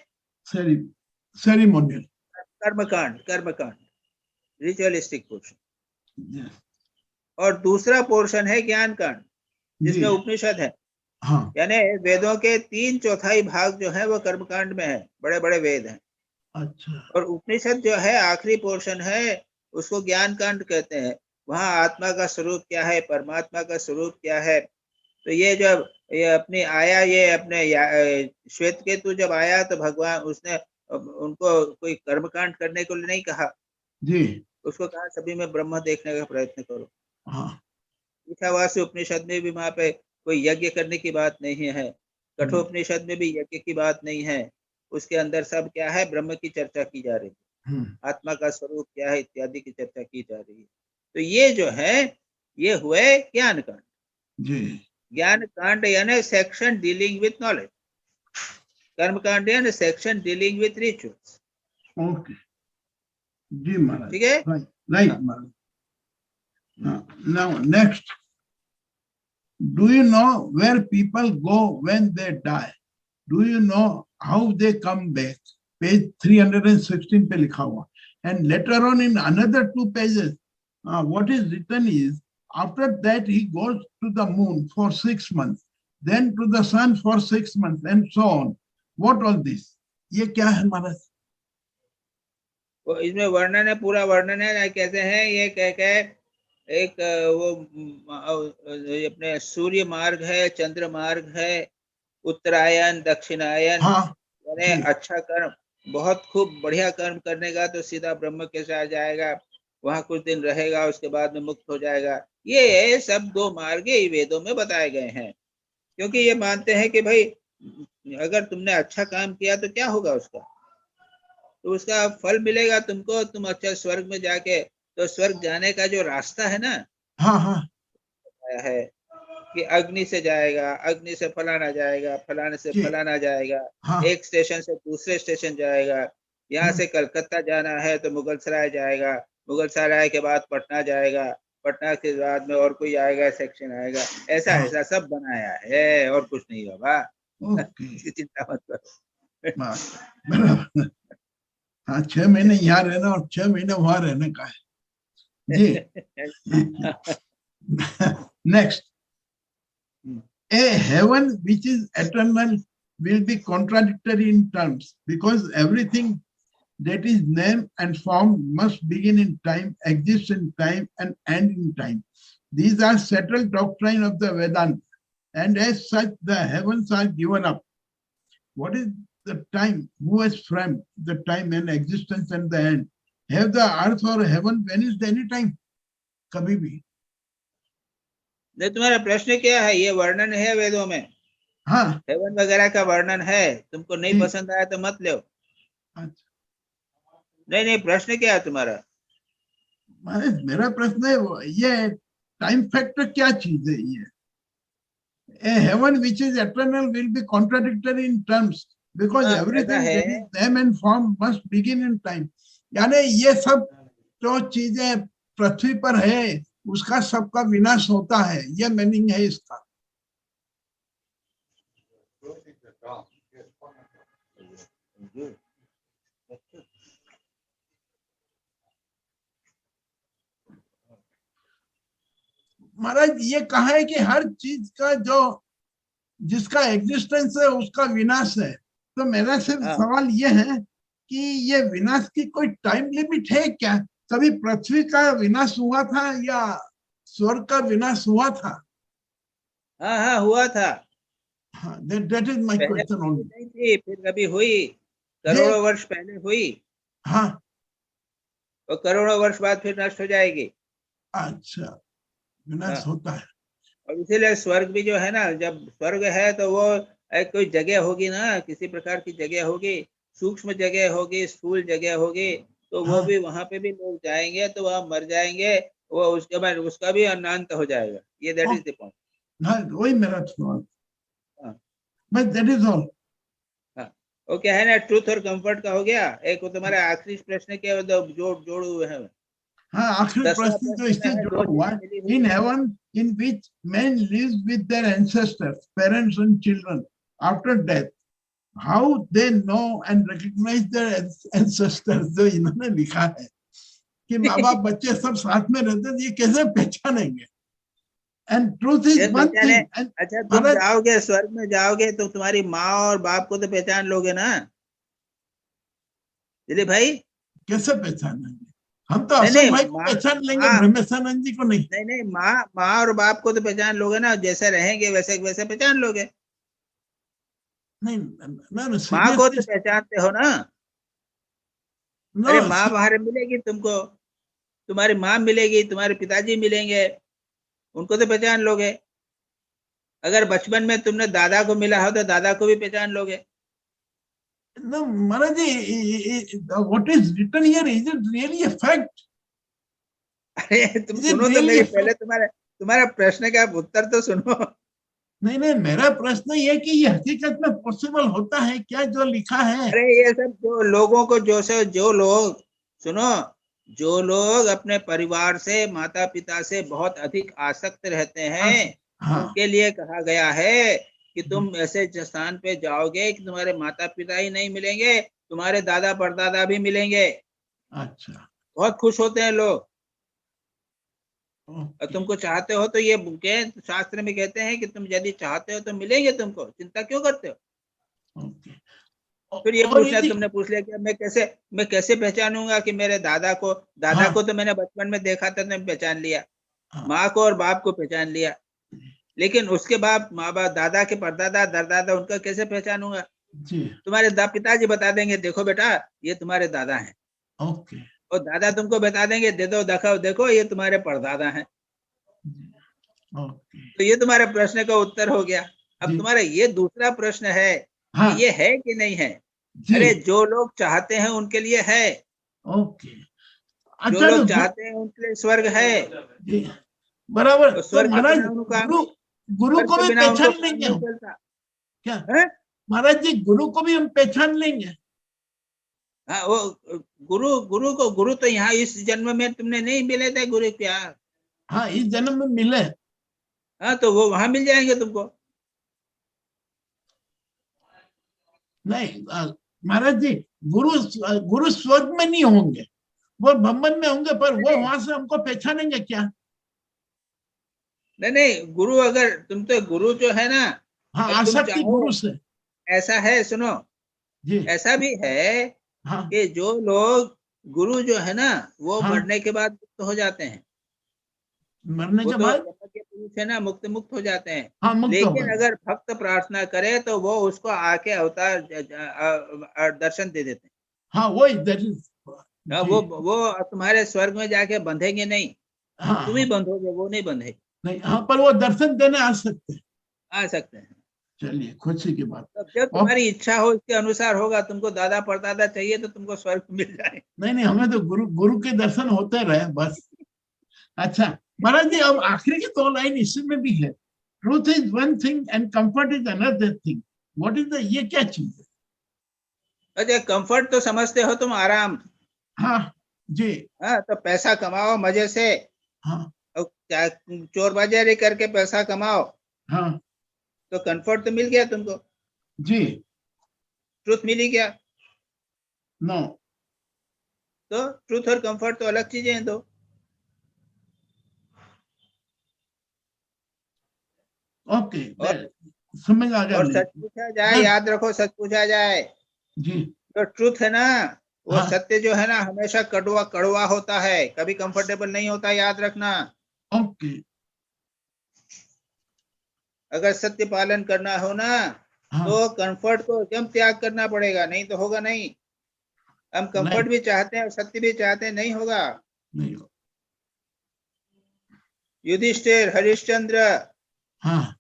सेरेमोनियल, कर्मकांड, कर्मकांड, रिचुअलिस्टिक पोर्शन। और दूसरा पोर्शन है ज्ञान कांड, जिसमें उपनिषद है। हाँ। यानी वेदों के 3/4 भाग जो है वो कर्मकांड में है, बड़े बड़े वेद हैं। अच्छा। और उपनिषद जो है आखिरी पोर्शन है, उसको ज्ञान कांड कहते हैं। वहां आत्मा का स्वरूप क्या है, परमात्मा का स्वरूप क्या है। तो ये जब ये अपनी आया, ये अपने श्वेत केतु जब आया तो भगवान उसने उनको कोई कर्मकांड करने को नहीं कहा जी, उसको कहा सभी में ब्रह्म देखने का प्रयत्न करो। हाँ। ईशावास्य उपनिषद में भी वहां पे कोई यज्ञ करने की बात नहीं है, कठोपनिषद में भी यज्ञ की बात नहीं है। उसके अंदर सब क्या है, ब्रह्म की चर्चा की जा रही है, आत्मा का स्वरूप क्या है इत्यादि की चर्चा की जा रही है। तो ये जो है ये हुए ज्ञान कांड। जी। ज्ञान कांड यानी section dealing with knowledge, karma kand यानी section dealing with rituals. Okay ji Maharaj, ठीक है, right Maharaj. Now next, do you know where people go when they die? Do you know how they come back? Page 316 पे लिखा हुआ। And later on in another 2 pages, what is written is After that, he goes to the moon for 6 months, then to the sun for 6 months, and so on. What all this? ये क्या है महाराज? वो इसमें वर्णन है, पूरा वर्णन है। कैसे हैं ये कह के एक वो अपने सूर्य मार्ग है, चंद्र मार्ग है, उत्तरायण, दक्षिणायन, हाँ, यानी जी। अच्छा कर्म, बहुत खूब बढ़िया कर्म करने का तो सीधा ब्रह्म के साथ जाएगा, वहां कुछ दिन रहेगा, उसके बाद में मुक्त हो जाएगा। ये सब 2 मार्ग ही वेदों में बताए गए हैं, क्योंकि ये मानते हैं कि भाई अगर तुमने अच्छा काम किया तो क्या होगा उसका, तो उसका फल मिलेगा तुमको, तुम अच्छा स्वर्ग में जाके, तो स्वर्ग जाने का जो रास्ता है ना, हाँ हाँ है कि अग्नि से जाएगा, अग्नि से फलाना जाएगा, फलाने से जी। फलाना जाएगा, हाँ एक स्टेशन से दूसरे स्टेशन जाएगा। यहाँ से कलकत्ता जाना है तो मुगलसराय जाएगा, मुगलसराय के बाद पटना जाएगा, पटना के बाद में और कोई आएगा, सेक्शन आएगा। ऐसा हाँ। ऐसा सब बनाया है और कुछ नहीं होगा। ओके, इसकी चिंता मत करो। बराबर। हाँ, 6 महीने यहाँ रहना और 6 महीने वहां रहने का है जी। Next, a heaven which is eternal will be contradictory in terms, because everything that is name and form must begin in time, exist in time, and end in time. These are settled doctrine of the Vedanta, and as such, the heavens are given up. What is the time? Who has framed the time and existence and the end? Have the earth or heaven vanished any time? कभी भी? नहीं, तुम्हारा प्रश्न क्या है? ये वर्णन है वेदों में, हाँ, हेवन वगैरह का वर्णन है, तुमको नहीं जी। पसंद आया तो मत लो। अच्छा, नहीं नहीं, प्रश्न क्या है तुम्हारा? महाराज मेरा प्रश्न है ये टाइम फैक्टर क्या चीज है ये? A heaven which is eternal will be contradictory in terms, because हाँ, everything ऐसा है। that is name and form must begin in time. यानी ये सब जो चीजें पृथ्वी पर है उसका सबका विनाश होता है, ये मीनिंग है इसका। महाराज ये कहा है कि हर चीज का जो जिसका एग्जिस्टेंस है उसका विनाश है, तो मेरा सिर्फ हाँ। सवाल ये है कि ये विनाश की कोई टाइम लिमिट है क्या? कभी पृथ्वी का विनाश हुआ था या स्वर्ग का विनाश हुआ था? हाँ हाँ, हुआ था। हाँ, that is my पहले question only. नहीं थी, फिर कभी हुई, करोड़ों वर्ष पहले हुई, हाँ, और करोड़ों वर्ष बाद फिर नष्ट हो जाएगी। अच्छा, विनाश हाँ। होता है। और इसीलिए स्वर्ग भी जो है ना, जब स्वर्ग है तो वो एक कोई जगह होगी ना, किसी प्रकार की जगह होगी, सूक्ष्म जगह होगी, स्थूल जगह होगी, तो वो हाँ। भी वहां पे भी लोग जाएंगे तो वहां मर जाएंगे, वो उसके बाद उसका भी अनंत हो जाएगा। ये दैट इज द पॉइंट। हाँ, वही मेरा सवाल। हाँ। बस that is all. हाँ, वो क्या है ना, ट्रूथ और कंफर्ट का हो गया। एक वो तुम्हारा आखिरी प्रश्न क्या जोड़े हुए हैं। हाँ, आखिरी 10वां प्रश्न जो प्रश्न इससे में है, जुड़ा दो हुआ चीजें है, मिली हुई in है। heaven in which men lives with their ancestors, parents and children after death, how they know and recognize their ancestors, जो इन्होंने लिखा है कि माँ बाप बच्चे सब साथ में रहते हैं, ये कैसे पहचानेंगे? And truth ये is one पहचाने, thing. And अच्छा तुम महाराज जाओगे स्वर्ग में, जाओगे तो तुम्हारी माँ और बाप को तो पहचान लोगे ना दिलीप भाई? कैसे पहचानेंगे? हम तो नहीं अशोक नहीं, भाई को माँ पहचान लेंगे, माँ ब्रह्मेशानंद जी को नहीं। नहीं नहीं, माँ और बाप को तो पहचान लोगे ना, जैसे रहेंगे वैसे वैसे पहचान लोगे। नहीं, no, माँ को तो seriously, पहचानते हो ना? no, अरे माँ बाहर मिलेगी तुमको, तुम्हारी माँ मिलेगी, तुम्हारे पिताजी मिलेंगे, उनको तो पहचान लोगे। अगर बचपन में तुमने दादा को मिला हो तो दादा को भी पहचान लोगे। no, Maharaj ji, what is written here, is it really a fact? अरे तुम Is it सुनो तो really मेरी, a पहले fact? तुम्हारा प्रश्न का उत्तर तो सुनो। नहीं नहीं, मेरा प्रश्न ये कि ये हकीकत में पॉसिबल होता है क्या जो लिखा है? अरे ये सब जो लोगों को, जो लोग, सुनो, जो लोग अपने परिवार से, माता पिता से बहुत अधिक आसक्त रहते हैं, हाँ, उनके लिए कहा गया है कि तुम ऐसे स्थान पे जाओगे कि तुम्हारे माता पिता ही नहीं मिलेंगे, तुम्हारे दादा परदादा भी मिलेंगे। अच्छा, बहुत खुश होते हैं लोग। और तुमको चाहते हो तो ये शास्त्र में कहते हैं कि तुम यदि चाहते हो तो मिलेंगे तुमको, चिंता क्यों करते हो? ओके। फिर ये और पूछना, यदि- तुमने पूछ लिया कि मैं कैसे पहचानूंगा कि मेरे दादा हाँ। को तो मैंने बचपन में देखा था तो मैं पहचान लिया, हाँ, माँ को और बाप को पहचान लिया, लेकिन उसके बाद माँ बाप, दादा के परदादा दरदादा, उनका कैसे पहचानूंगा? जी। तुम्हारे पिताजी बता देंगे, देखो बेटा ये तुम्हारे दादा हैं, ओके। और दादा तुमको बता देंगे, देखो देखो ये तुम्हारे परदादा हैं। ओके। तो ये तुम्हारे प्रश्न का उत्तर हो गया। अब जी। तुम्हारा ये दूसरा प्रश्न है हाँ। कि ये है कि नहीं है। जी। अरे जो लोग चाहते हैं उनके लिए है, ओके। जो अच्छा, लोग तो चाहते हैं उनके लिए स्वर्ग है, जी, बराबर। और तो स्वर्ग के महाराज बिना उनका गुरु गुरु स्वर्ग को के भी बिना उनको पहचान काम लेंगे नहीं हम चलता क्या? है। महाराज जी, गुरु को भी हम पहचान लेंगे? हाँ, वो गुरु तो यहाँ इस जन्म में तुमने नहीं मिले थे गुरु क्या? हाँ, इस जन्म में मिले। हाँ, तो वो वहां मिल जाएंगे तुमको। नहीं महाराज जी, गुरु गुरु स्वर्ग में नहीं होंगे, वो ब्रह्मन में होंगे, पर वो वहां से हमको पहचानेंगे क्या? नहीं, गुरु अगर तुम तो गुरु जो है ना, हाँ, अब तुम आसक्ति चाहो, गुरु से। ऐसा है, सुनो, जी। ऐसा भी है हाँ। कि जो लोग गुरु जो है ना, वो हाँ। मरने के बाद मुक्त हो जाते हैं। मरने वो के तो बाद ब्रह्म के पुरुष है ना, मुक्त हो जाते हैं। हाँ, मुक्त हो लेकिन गए। अगर भक्त प्रार्थना करे तो वो उसको आके अवतार दर्शन दे देते हैं। हाँ, वो इधर। हाँ, जी। वो तुम्हारे स्वर्ग में जाके बंधेंगे नहीं, हाँ। तुम ही बंधोगे, वो नहीं बंधेगे। नहीं, हाँ, पर वो दर्शन देने आ सकते हैं। आ सकते हैं। चलिए, खुशी की बात। तो जब तुम्हारी इच्छा हो, इसके अनुसार होगा। तुमको दादा परदादा चाहिए तो तुमको स्वर्ग मिल जाए। नहीं, हमें तो गुरु गुरु के दर्शन होते रहे बस। अच्छा महाराज जी, अब आखिरी की 2 लाइन इसमें भी है। Truth is one thing and comfort is another thing. What is the, ये क्या चीज है? अच्छा, कंफर्ट तो समझते हो तुम, आराम। हाँ जी। हाँ, तो पैसा कमाओ मजे से, हाँ। और चोर बाजारी करके पैसा कमाओ, हाँ तो कंफर्ट तो मिल गया तुमको। जी। ट्रूथ मिली क्या? नो। तो ट्रूथ और कंफर्ट तो अलग चीजें हैं दो। ओके, और समझ आ गया और मुझे। सच पूछा जाए, बस। याद रखो, सच पूछा जाए जी। तो ट्रूथ है ना, वो हाँ। सत्य जो है ना, हमेशा कड़वा कड़वा होता है, कभी कंफर्टेबल नहीं होता, याद रखना। ओके। अगर सत्य पालन करना हो ना, हाँ। तो कंफर्ट को एकदम त्याग करना पड़ेगा, नहीं तो होगा नहीं। हम कंफर्ट नहीं, भी चाहते हैं और सत्य भी चाहते हैं, नहीं होगा। नहीं। युधिष्ठिर, हरिश्चंद्र, हाँ।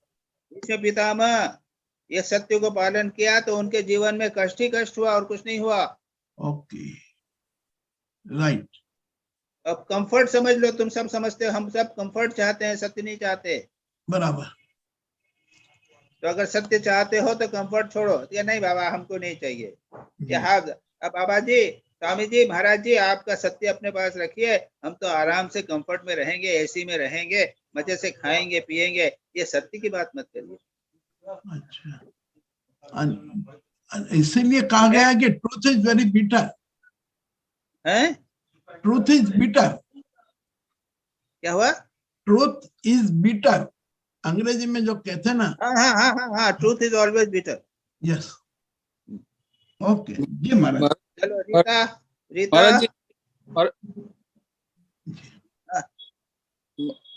भीष्म पितामह, ये सत्य को पालन किया तो उनके जीवन में कष्ट ही कष्ट हुआ और कुछ नहीं हुआ। Okay, right. अब कंफर्ट समझ लो, तुम सब समझते हो, हम सब कंफर्ट चाहते हैं, सत्य नहीं चाहते। बराबर। तो अगर सत्य चाहते हो तो कंफर्ट छोड़ो, या नहीं बाबा हमको नहीं चाहिए। जी। यहाँ अब बाबा जी, स्वामी जी, महाराज जी, आपका सत्य अपने पास रखिए, हम तो आराम से कंफर्ट में रहेंगे, एसी में रहेंगे, मजे से खाएंगे पिएंगे, ये सत्य की बात मत करिए। अच्छा, इसीलिए कहा गया है कि ट्रूथ इज वेरी बिटर। हैं? Truth is bitter. क्या हुआ? ट्रूथ इज बिटर, अंग्रेजी में जो कहते हैं ना। हाँ हाँ हाँ हाँ हाँ, truth is always bitter. Yes. Okay ji Maharaj. चलो रीता, रीता, महाराज जी,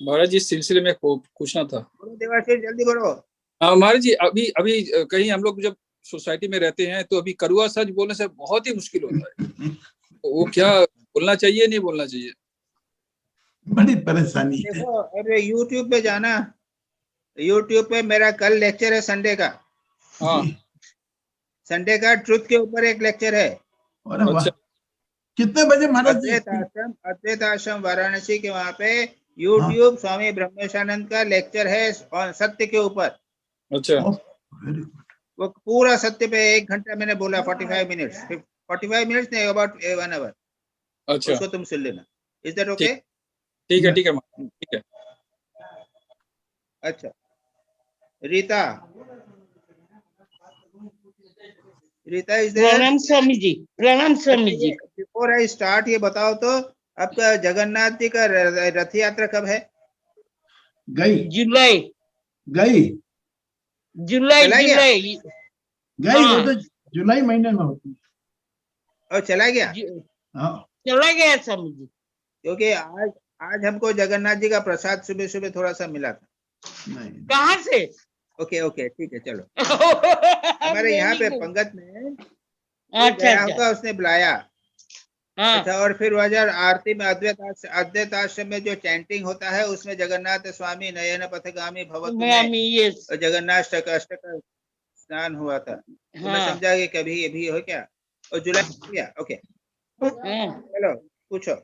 महाराज जी, इस सिलसिले में पूछना था। बोलो देवाशीष, जल्दी बोलो। महाराज जी, अभी अभी कहीं हम लोग जब सोसाइटी में रहते हैं तो अभी कड़वा सच बोलने से बहुत ही मुश्किल होता है। वो क्या बोलना चाहिए, नहीं बोलना चाहिए? बड़ी परेशानी है। देखो, अरे यूट्यूब पे जाना, यूट्यूब पे मेरा कल लेक्चर है संडे का। हाँ। जी। संडे का ट्रुथ के ऊपर एक लेक्चर है। अरे वाह, अच्छा। कितने बजे महाराज जी? अद्वैत आश्रम वाराणसी के वहां पे यूट्यूब स्वामी ब्रह्मेशानंद का लेक्चर है सत्य के ऊपर। अच्छा। Very good. वो पूरा सत्य पे 1 घंटा मैंने बोला, 45 मिनट्स, 45 मिनट्स नहीं, अबाउट 1 आवर। अच्छा, उसको तुम सुन लेना। Is that okay? ठीक है, ठीक है, ठीक है। अच्छा, रीता, रीता इज देयर? प्रणाम स्वामी जी, प्रणाम Swami ji. Before I start, ये बताओ तो आपका जगन्नाथ जी का रथ यात्रा कब है? गई जुलाई गई जुलाई चला गया? जुलाई गई, वो हाँ। तो जुलाई महीने में होती है। और चला गया? हाँ चला गया स्वामी जी। क्योंकि आज आज हमको जगन्नाथ जी का प्रसाद सुबह सुबह थोड़ा सा मिला था। नहीं, कहाँ से? ओके ओके ठीक है चलो। हमारे यहाँ पे Very good. पंगत में अच्छा गया अच्छा होगा, उसने बुलाया। हाँ अच्छा, और फिर वजह आरती में अद्वैत आश्रम में जो चैंटिंग होता है उसमें जगन्नाथ स्वामी नयन पथगामी भवतु में स्वामी यस और जगन्नाथ अष्टक स्नान हुआ था। तो मैं हाँ समझा कि कभी ये भी हो क्या। और जुलाई में गया। ओके हाँ। चलो पूछो।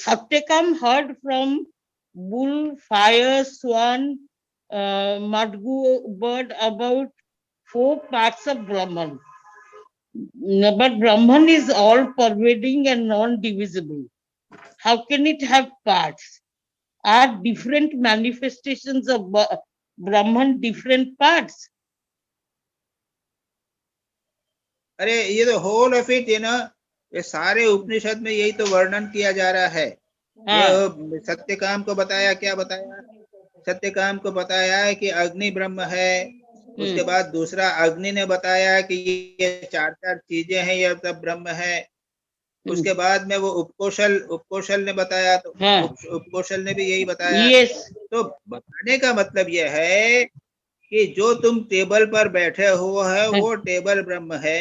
Satyakam heard from bull, fire, swan, Madhu bird about 4 parts of Brahman. But Brahman is all pervading and non-divisible. How can it have parts? Are different manifestations of Brahman different parts? अरे ये तो whole of it, ये सारे उपनिषद में यही तो वर्णन किया जा रहा है। हाँ ये सत्यकाम को बताया, क्या बताया? सत्यकाम को बताया है कि अग्नि ब्रह्म है। उसके बाद दूसरा अग्नि ने बताया कि ये चार चार चीजें हैं, ये सब ब्रह्म है। उसके बाद में वो उपकोशल ने बताया, तो हाँ। उपकोशल ने भी यही बताया। Yes. तो बताने का मतलब यह है कि जो तुम टेबल पर बैठे हुए है वो टेबल ब्रह्म है,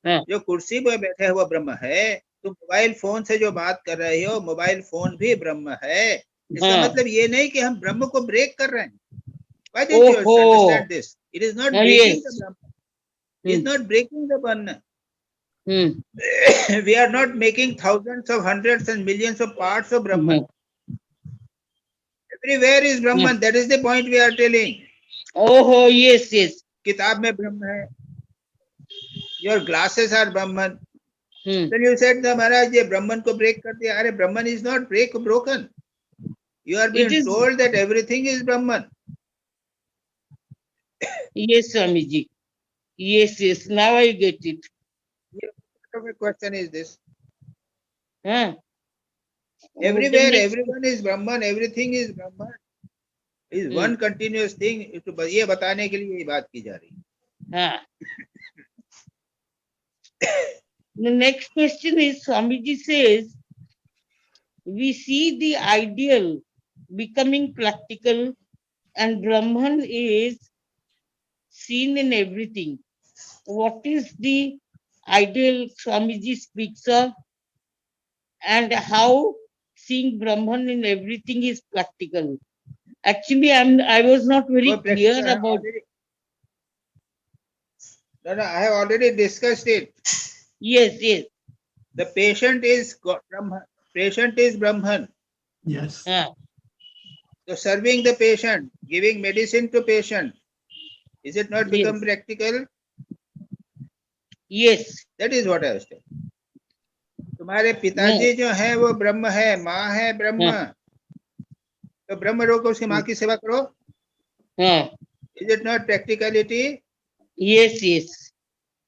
हाँ। जो कुर्सी पर बैठे हुआ ब्रह्म है। तुम मोबाइल फोन से जो बात कर रहे हो, मोबाइल फोन भी ब्रह्म है। इसका हाँ। मतलब ये नहीं कि हम ब्रह्म को ब्रेक कर रहे हैं। Why don't you ओहो। understand this? It is not breaking Yes. the Brahman. It is not breaking the Brahman. Hmm. We are not making thousands of hundreds and millions of parts of Brahman. Everywhere is Brahman. That is the point we are telling. Oh, yes, yes. किताब में ब्रह्म है। Your glasses are Brahman. Hmm. Then you said, "No, Maharaj, ये ब्रह्मन को break कर दिया." अरे Brahman is not broken. You are being It is- told that everything is Brahman. Yes, Swamiji. Yes, yes. Now I get it. What kind of a question is this? Huh? Everywhere, The next- everyone is Brahman. Everything is Brahman. Is one continuous thing. तो ये बताने के लिए ये बात की जा रही है। Huh. The next question is, Swamiji says, we see the ideal becoming practical and Brahman is seen in everything. What is the ideal Swamiji speaks of and how seeing Brahman in everything is practical? Actually, I was not very वो clear practical है about. already. No, I have already discussed it. Yes, yes. The patient is Brahman. Patient is Brahman. yes. So serving the patient, giving medicine to patient, is it not become Yes. practical? Yes. That is what I was saying. तुम्हारे पिताजी जो है वो ब्रह्म है, माँ है ब्रह्म। तो ब्रह्म रोग उसकी माँ की सेवा करो। Is it not practicality? Yes, yes.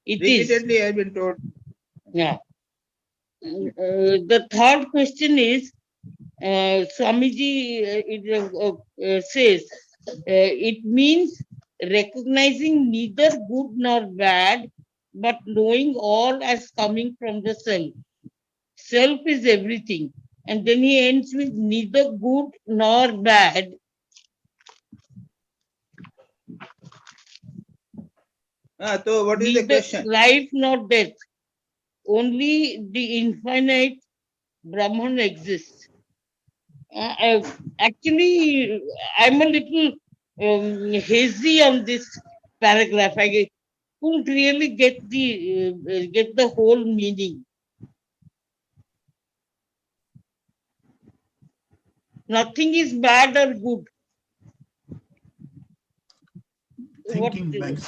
It is. Repeatedly I have been told. Yeah. The third question is, Swamiji says, it means recognizing neither good nor bad, but knowing all as coming from the self. Self is everything. And then he ends with neither good nor bad. So what is the Neither question? life nor death. Only the infinite Brahman exists. Actually, I'm a little hazy on this paragraph. I couldn't really get the whole meaning. Nothing is bad or good. Thinking back.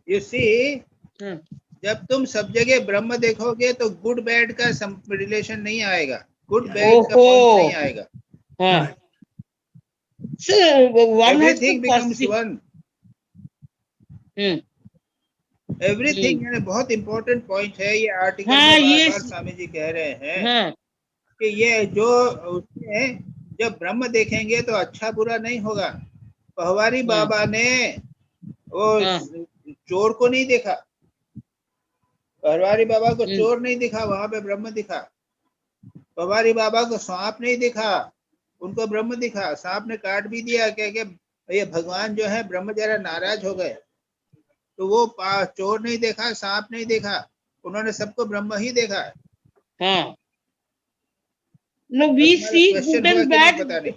You see, Hmm. जब तुम सब जगह ब्रह्म देखोगे तो good bad का relation नहीं आएगा, good bad का पॉइंट नहीं आएगा। Huh. So one has to Everything becomes perceive. one. Hmm. Everything यानी बहुत इंपॉर्टेंट पॉइंट है, ये आर्टिकल हाँ, में बार yes. बार स्वामी जी कह रहे हैं। Huh. कि ये जो उसमें जब ब्रह्म देखेंगे तो अच्छा बुरा नहीं होगा। पहवारी बाबा ने वो हाँ। चोर को नहीं देखा, पहवारी बाबा को हम्म। चोर नहीं दिखा, वहां पे ब्रह्म दिखा। पवारी बाबा को सांप नहीं दिखा, उनको ब्रह्म दिखा। सांप ने काट भी दिया, क्या ये भगवान जो है ब्रह्म जरा नाराज हो गए, तो वो चोर नहीं देखा, सांप नहीं देखा, उन्होंने सबको ब्रह्म ही देखा। हाँ। No, we तुम्हारा see क्वेश्चन good हुआ and कि नहीं bad. पता नहीं।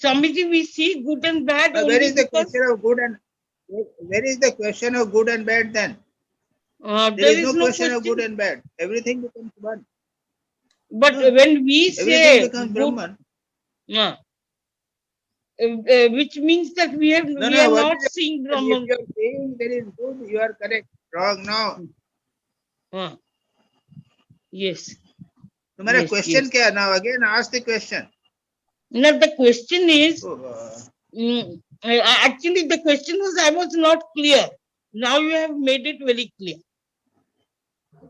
Swamiji, we see good and bad Where only is the because question of good and where is the question of good and bad then? There there is is no no question of good question. and bad. Everything becomes one. But No, when we everything say becomes good, Brahman. which means that we are No, we no. are What not is seeing if Brahman. you are saying there is good, you are correct. Wrong now. Yes. तुम्हारा Yes, question yes. क्या? Now again ask the question. Now the question is, Oh, actually the question was I was not clear. Now you have made it very clear.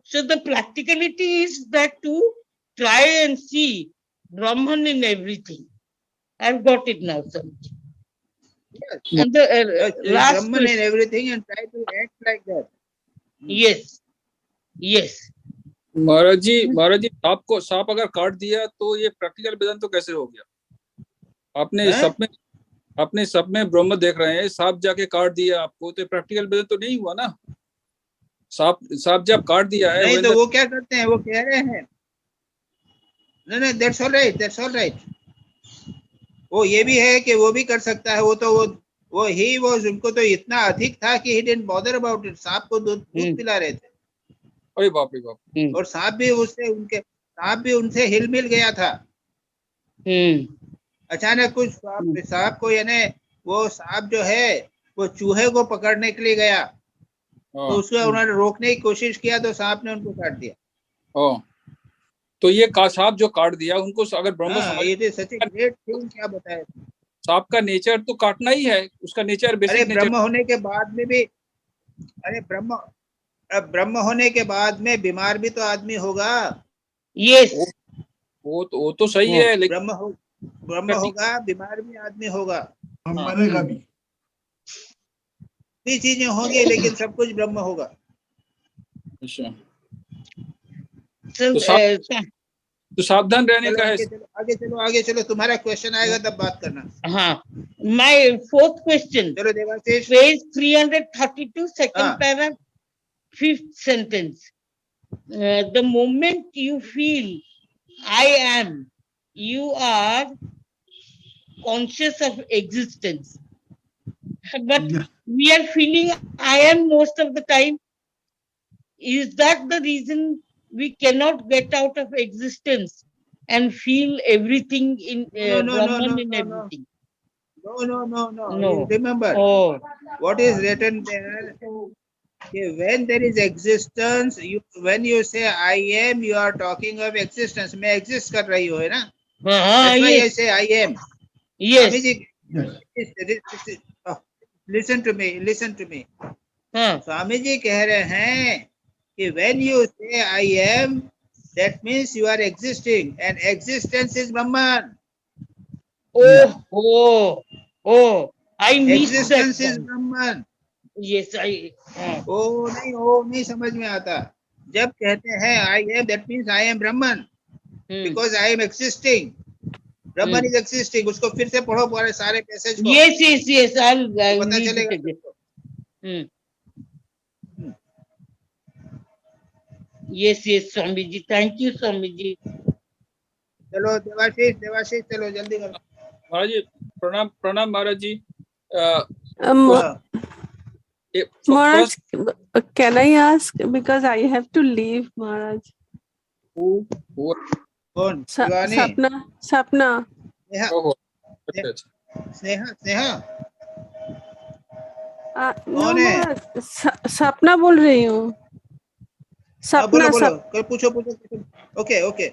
So the practicality is that to try and see Brahman in everything. I've got it now, sir. yes. And the last Brahman and question. everything and try to act like that. Yes. Yes. महाराज जी सांप अगर काट दिया तो ये practical वेदांत तो कैसे हो गया? आपने सब में ब्रह्म देख रहे हैं, सांप जाके काट दिया आपको, तो प्रैक्टिकल वेदांत तो नहीं हुआ ना। सांप जब काट दिया है नहीं तो वो क्या करते हैं, वो कह रहे हैं नहीं, दैट्स ऑल राइट। वो ये भी है कि वो भी कर सकता है, वो ही उनको तो इतना अधिक था कि he didn't bother about it. सांप को दूध पिला रहे थे। अरे बाप रे बाप। और सांप भी उनसे हिल मिल गया था। अचानक कुछ सांप को, यानी वो सांप जो है वो चूहे को पकड़ने के लिए गया, तो उसको उन्होंने रोकने की कोशिश किया, तो सांप ने उनको काट दिया। तो ये सांप जो काट दिया उनको अगर ब्रह्म समझ, it is such a great thing. क्या बताया सांप का नेचर तो काटना ही है, उसका नेचर बेसिक नेचर। ब्रह्म होने के बाद में भी, ब्रह्म होने के बाद में बीमार भी तो आदमी होगा। यस, वो तो सही है, लेकिन ब्रह्म होगा, बीमार भी आदमी होगा, मरेगा भी। चीजें होंगी, लेकिन सब कुछ ब्रह्म होगा। अच्छा, तो सावधान रहने का है। आगे चलो, तुम्हारा क्वेश्चन आएगा तब बात करना। हाँ, my fourth question. चलो Debashish, page 332, second paragraph, fifth sentence. The moment you feel I am, you are conscious of existence. But we are feeling I am most of the time. Is that the reason we cannot get out of existence and feel everything in Brahman in everything? No. Remember what is written there. When there is existence, when you say I am, you are talking of existence. मैं exist कर रही हूँ, है ना? That's why I say I am. Yes. Listen to me. Swami ji कह रहे हैं कि when you say I am, that means you are existing, and existence is Brahman. I missed existence that is Brahman. Yes, नहीं समझ में आता। जब कहते हैं I am, that means I am Brahman, because I am existing. Brahman is existing. उसको फिर से पढ़ो पूरे सारे पैसेज को। Yes, I'll पता read चलेगा it again. Yes, Swami ji. Thank you, Swami ji. चलो देवाशीष चलो जल्दी करो। महाराज जी प्रणाम महाराज जी। Maharaj, can I ask, because I have to leave, Maharaj? कौन? Sapna. स्नेहा No, Maharaj, सपना बोल रही हूँ। बोलो पूछो। ओके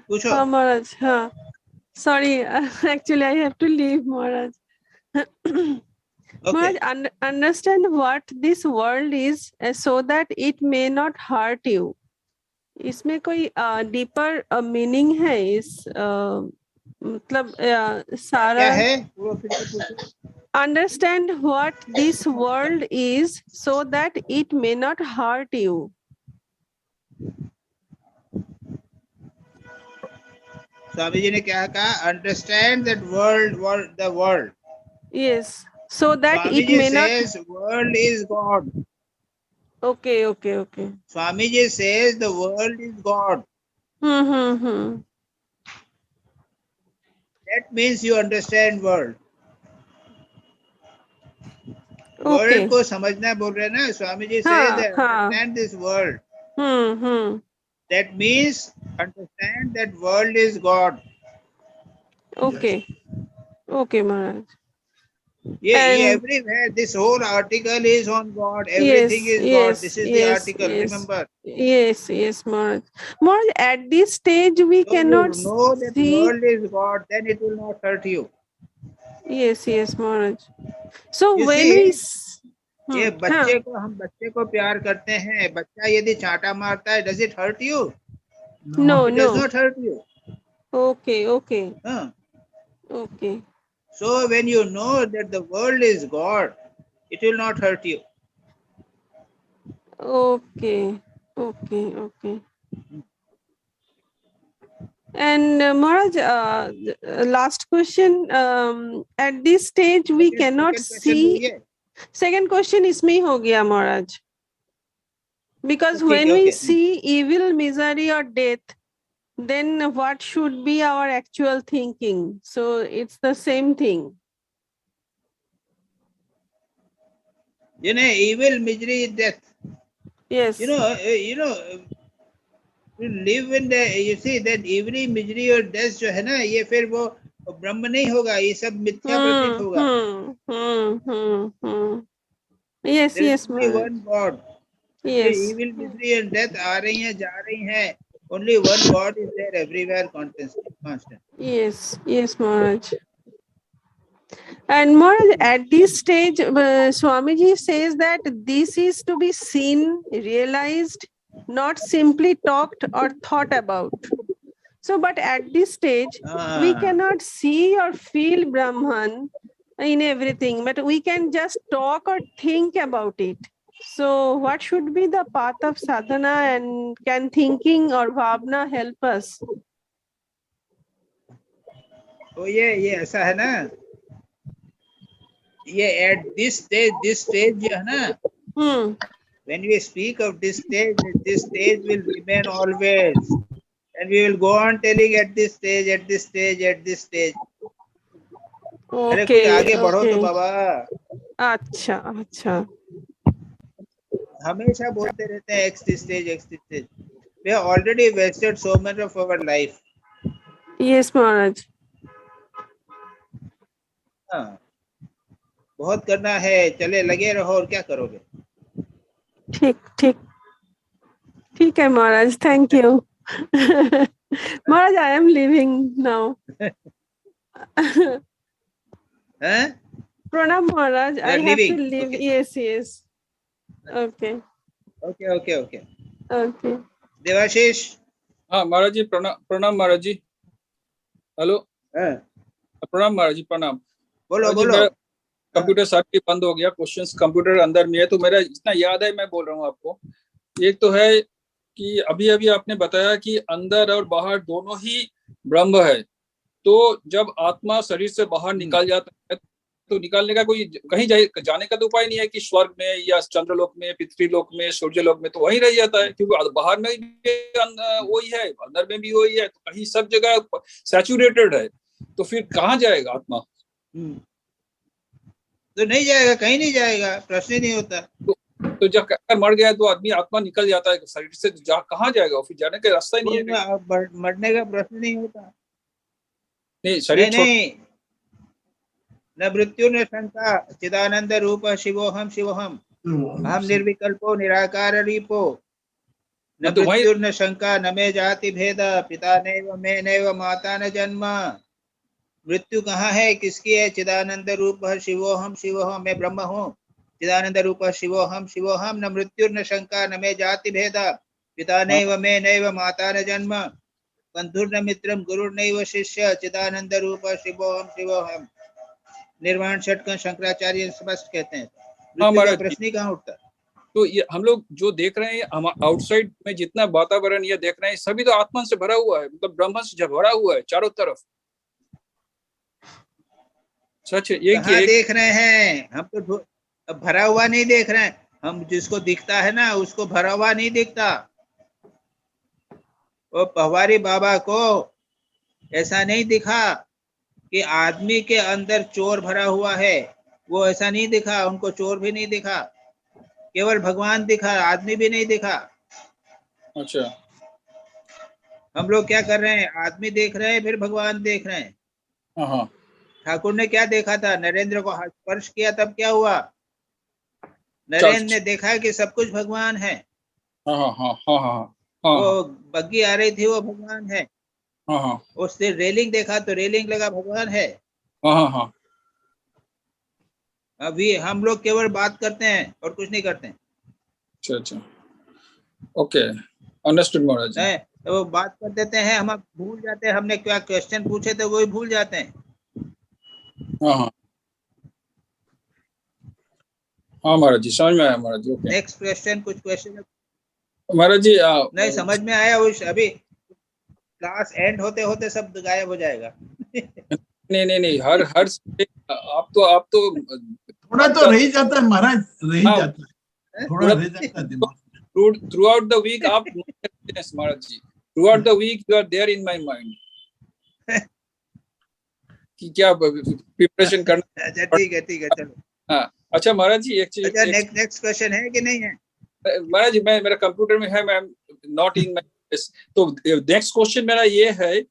पूछो। हाँ Maharaj, हाँ। Sorry, actually I have to leave, Maharaj. Maharaj, understand what this world is, so that it may not hurt you. इसमें कोई डीपर मीनिंग है इस मतलब क्या सारा है वो फिर से पूछो। understand what this world is so that it may not hurt you. Swami ji ने क्या कहा? Understand that the world. Yes, so that Swami it ji may not. Says world is God. Okay, okay, okay. Swami ji says the world is God. Hmm. That means you understand world. Okay. World को समझना बोल रहे हैं ना स्वामी जी। हाँ, सेज हाँ. Understand this world. Hmm. That means understand that world is God. Okay. Okay, Maharaj. Yeah, And everywhere this whole article is on God. Everything yes, is God. This is the article. Remember. Yes, Maharaj. Maharaj, at this stage we So cannot you know that see. world is God, then it will not hurt you. Yes, Maharaj. So You when see, we ये हाँ. बच्चे को हम बच्चे को प्यार करते हैं। बच्चा यदि चांटा मारता है, does it hurt you? No, It does no. not hurt you. Okay. Huh? Okay. So when you know that the world is God, it will not hurt you. Okay. And Maharaj, last question. At this stage, we cannot Second question see. बोलिए। Second question इसमें हो गया Maharaj. Because ठीक when है, we okay. see evil, misery, or death, then what should be our actual thinking? So it's the same thing. You know, evil, misery, death. Yes. You live in the, you see that evil, misery और death जो है ना, ये फिर वो ब्रह्म नहीं होगा, ये सब मिथ्या प्रतीत होगा। Yes, There is only Maharaj. one God. Yes. Evil, misery and death आ रही हैं, जा रही हैं. Only one God is there everywhere, constant. Yes, Maharaj. And Maharaj, at this stage, Swamiji says that this is to be seen, realized, not simply talked or thought about. So, but at this stage, we cannot see or feel Brahman in everything, but we can just talk or think about it. So, what should be the path of sadhana, and can thinking or bhavna help us? तो ये ऐसा है ना, ये at this stage जो है ना, when we speak of this stage will remain always, and we will go on telling at this stage. अरे कुछ आगे बढ़ो तो बाबा। अच्छा। हमेशा बोलते रहते हैं next stage. We have already wasted so much of our life. Yes, Maharaj. हाँ, बहुत करना है, चले लगे रहो, और क्या करोगे? ठीक है Maharaj, thank you. Maharaj, I am leaving now. Pranam Maharaj, I have to leave. Okay. Yes. Okay. Debashish. हाँ महाराज जी, प्रणाम महाराज जी। हेलो। प्रणाम महाराज जी, प्रणाम। बोलो। कंप्यूटर सारे बंद हो गया, क्वेश्चंस कंप्यूटर अंदर में है, तो मेरा इतना याद है, मैं बोल रहा हूँ आपको। एक तो है कि अभी आपने बताया कि अंदर और बाहर दोनों ही ब्रह्म है, तो जब आत्मा शरीर से बाहर निकल जाता है तो निकालने का कोई कहीं जाने का तो उपाय नहीं है कि स्वर्ग में या चंद्रलोक में, पृथ्वीलोक में, सूर्यलोक में, तो वही रह जाता है, क्योंकि बाहर में भी वही है, अंदर में भी वही है, तो कहीं सब जगह सैचुरेटेड है, तो फिर कहाँ जाएगा आत्मा? तो नहीं जाएगा, कहीं नहीं जाएगा, प्रश्न ही नहीं होता। तो जब मर गया तो आदमी आत्मा निकल जाता है शरीर से, कहाँ जाएगा? फिर जाने का रास्ता ही नहीं है। मरने का प्रश्न नहीं होता। नहीं, शरीर नहीं, न मृत्यु न शंका, चिदानंद रूप शिवोहम हम निर्विकल्पो निराकार रूपो, न मृत्यु न शंका, न मे जाति भेद, पिता नैव मे नैव माता न जन्म। मृत्यु कहाँ है, किसकी है? चिदानंद रूप शिवोहम मैं ब्रह्म हूँ। चिदानंद रूप शिवोहम न मृत्यु न शंका, न मे जाति भेद, पिता नैव मे नैव माता न जन्म बंधुर्न मित्रम गुरुर्नैव शिष्य चिदानंद रूप शिवोहम शिवोहम। निर्वाण षटक शंकराचार्य स्पष्ट कहते हैं। मृत्यु का महाराज जी। प्रश्न ही कहाँ उठता? तो ये हम लोग जो देख रहे हैं, हम आउटसाइड में जितना वातावरण ये देख रहे हैं, सभी तो आत्मा से भरा हुआ है, मतलब ब्रह्म से भरा हुआ है चारों तरफ। सच है, एक कहाँ देख रहे हैं हम तो? अब भरा हुआ नहीं देख रहे हैं हम, जिसको दिखता है ना उसको भरा हुआ नहीं दिखता। वो पहवारी बाबा को ऐसा नहीं दिखा कि आदमी के अंदर चोर भरा हुआ है, वो ऐसा नहीं दिखा, उनको चोर भी नहीं दिखा, केवल भगवान दिखा, आदमी भी नहीं दिखा। अच्छा, हम लोग क्या कर रहे हैं? आदमी देख रहे हैं, फिर भगवान देख रहे हैं। हाँ। ठाकुर ने क्या देखा था? नरेंद्र को स्पर्श किया तब क्या हुआ? नरेंद्र ने देखा कि सब कुछ भगवान है। हाँ। वो बग्गी आ रही थी, वो भगवान है। हाँ। उसने रेलिंग देखा तो रेलिंग लगा भगवान है। हाँ। अभी हम लोग केवल बात करते हैं और कुछ नहीं करते हैं। अच्छा, ओके, अंडरस्टूड महाराज जी। नहीं, तो वो बात कर देते हैं, हम अब भूल जाते हैं हमने क्या क्वेश्चन पूछे थे, वही भूल जाते हैं। हाँ महाराज जी, समझ में आया महाराज जी। ओके नेक्स्ट क्वेश्चन, कुछ क्वेश्चन महाराज जी। नहीं समझ में आया? उस अभी क्लास एंड होते होते सब गायब हो जाएगा। नहीं, हर आप तो थोड़ा तो रह ही जाता है महाराज, रह ही हाँ, जाता है, थोड़ा रह जाता है दिमाग में। थ्रू आउट द वीक आप Maharaj ji, throughout the week you are there in my mind कि क्या प्रिपरेशन करना। अच्छा ठीक है चलो। हाँ, अच्छा महाराज जी, एक चीज। अच्छा नेक्स्ट क्वेश्चन है कि नहीं है? महाराज जी, मेरा कंप्यूटर में है, मैं नॉट इन माय। तो नेक्स्ट क्वेश्चन मेरा ये है,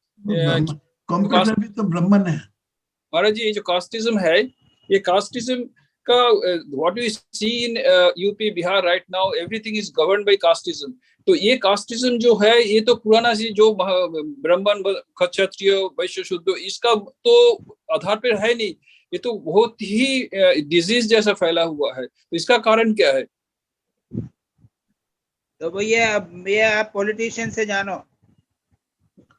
कंप्यूटर भी तो ब्राह्मण है महाराज जी। ये जो कास्टिज्म है, ये कास्टिज्म का what you see in UP Bihar right now, everything is govern by casteism. तो ये कास्टिज्म जो है, ये तो पुराना सी जो ब्राह्मण क्षत्रिय वैश्य शूद्र, इसका तो आधार पर है नहीं। ये तो बहुत ही डिजीज जैसा फैला हुआ है। तो इसका कारण क्या है? तो वो ये आप पॉलिटिशियन से जानो।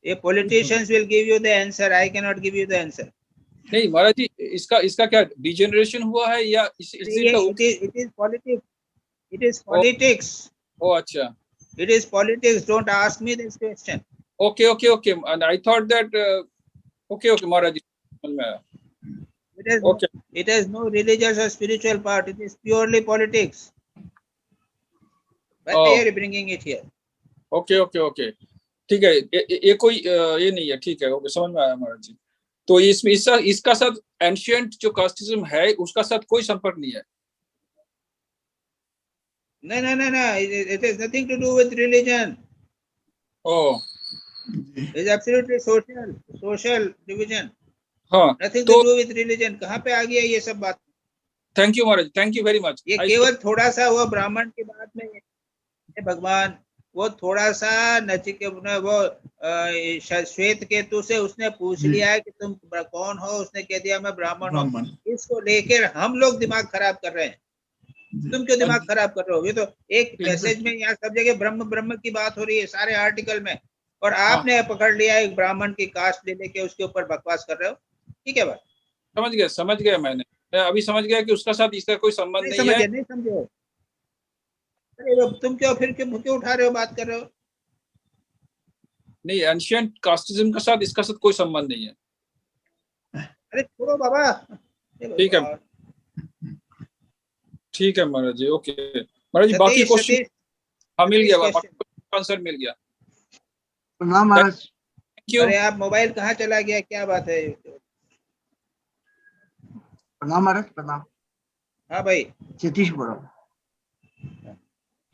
ये politicians will give you the answer, I can not give you the answer. नहीं महाराज जी, इसका क्या डिजेनरेशन हुआ है या it is politics, it is politics. ओ अच्छा, it is politics, don't ask me this question. Okay, and I thought that okay Maharaj ji, समझ में आया। It has no religious or spiritual part, it is purely politics. Why are you bringing it here? Okay, ठीक है। ये कोई ये नहीं है, ठीक है, ओके, समझ में आया महाराज जी। तो इसमें इसका साथ एंशिएंट जो कास्टिज्म है, उसका साथ कोई संपर्क नहीं है। No, it has nothing to do with religion. Oh, it is absolutely social division. हाँ, nothing to do with religion. कहाँ पे आ गया ये सब बात? Thank you Maharaj, thank you very much. ये केवल थोड़ा सा वो ब्राह्मण की बात में भगवान वो थोड़ा सा नचिकेता वो श्वेत केतु से उसने पूछ लिया है कि तुम कौन हो, उसने कह दिया मैं ब्राह्मण हूँ। इसको लेकर हम लोग दिमाग खराब कर रहे हैं। तुम क्यों दिमाग खराब कर रहे हो? ये तो एक मैसेज में यहाँ सब जगह ब्रह्म की बात हो रही है सारे आर्टिकल में, और आपने पकड़ लिया एक ब्राह्मण की कास्ट ले लेके उसके ऊपर बकवास कर रहे हो। ठीक है बात? समझ गया मैं अभी समझ गया कि उसका साथ इसका कोई संबंध नहीं है। नहीं समझे? अरे तुम क्यों उठा रहे हो, बात कर रहे हो? नहीं, एंशिएंट कास्टिज्म का साथ इसका साथ कोई संबंध नहीं है। अरे छोड़ो बाबा। ठीक है महाराज जी, ओके महाराज जी। बाकी क्वेश्चन हाँ मिल गया, आंसर मिल गया। प्रणाम महाराज। Thank you. अरे आप मोबाइल कहाँ चला गया, क्या बात है? प्रणाम महाराज, प्रणाम। हाँ भाई, सतीश बोल रहा हूँ,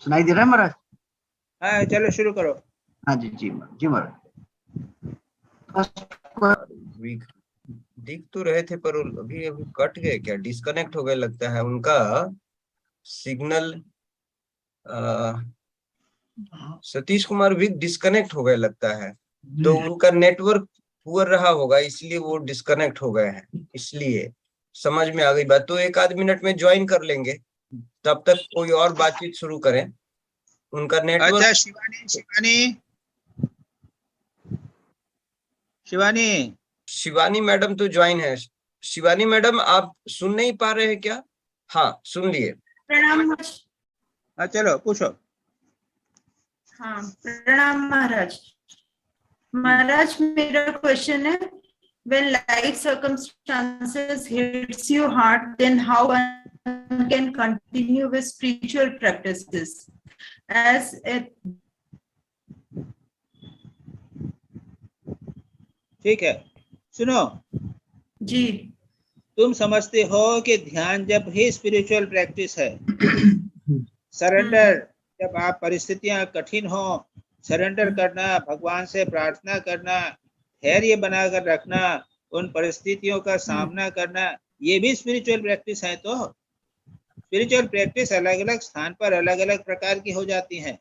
सुनाई दे रहा है महाराज? हाँ चलो शुरू करो। हाँ जी महाराज। दिख तो रहे थे पर अभी कट गए क्या, डिस्कनेक्ट हो गए लगता है उनका सिग्नल। सतीश कुमार भी डिस्कनेक्ट हो गए लगता है, तो उनका नेटवर्क पुअर रहा होगा इसलिए वो डिस्कनेक्ट हो गए हैं। इसलिए समझ में आ गई बात। तो एक आध मिनट में ज्वाइन कर लेंगे, तब तक कोई और बातचीत शुरू करें। उनका नेटवर्क। अच्छा शिवानी शिवानी शिवानी शिवानी मैडम तो ज्वाइन है। शिवानी मैडम आप सुन नहीं पा रहे हैं क्या? हाँ सुन लिए। प्रणाम। हाँ चलो पूछो। हाँ प्रणाम महाराज। महाराज मेरा क्वेश्चन है, when life circumstances hits you hard, then how one can continue with spiritual practices as a ठीक है सुनो जी। तुम समझते हो कि ध्यान जब ही स्पिरिचुअल प्रैक्टिस है। सरेंडर जब आप परिस्थितियां कठिन हो, सरेंडर करना, भगवान से प्रार्थना करना, धैर्य बनाकर रखना, उन परिस्थितियों का सामना करना, ये भी स्पिरिचुअल प्रैक्टिस है। तो स्पिरिचुअल प्रैक्टिस अलग अलग स्थान पर अलग अलग प्रकार की हो जाती हैं।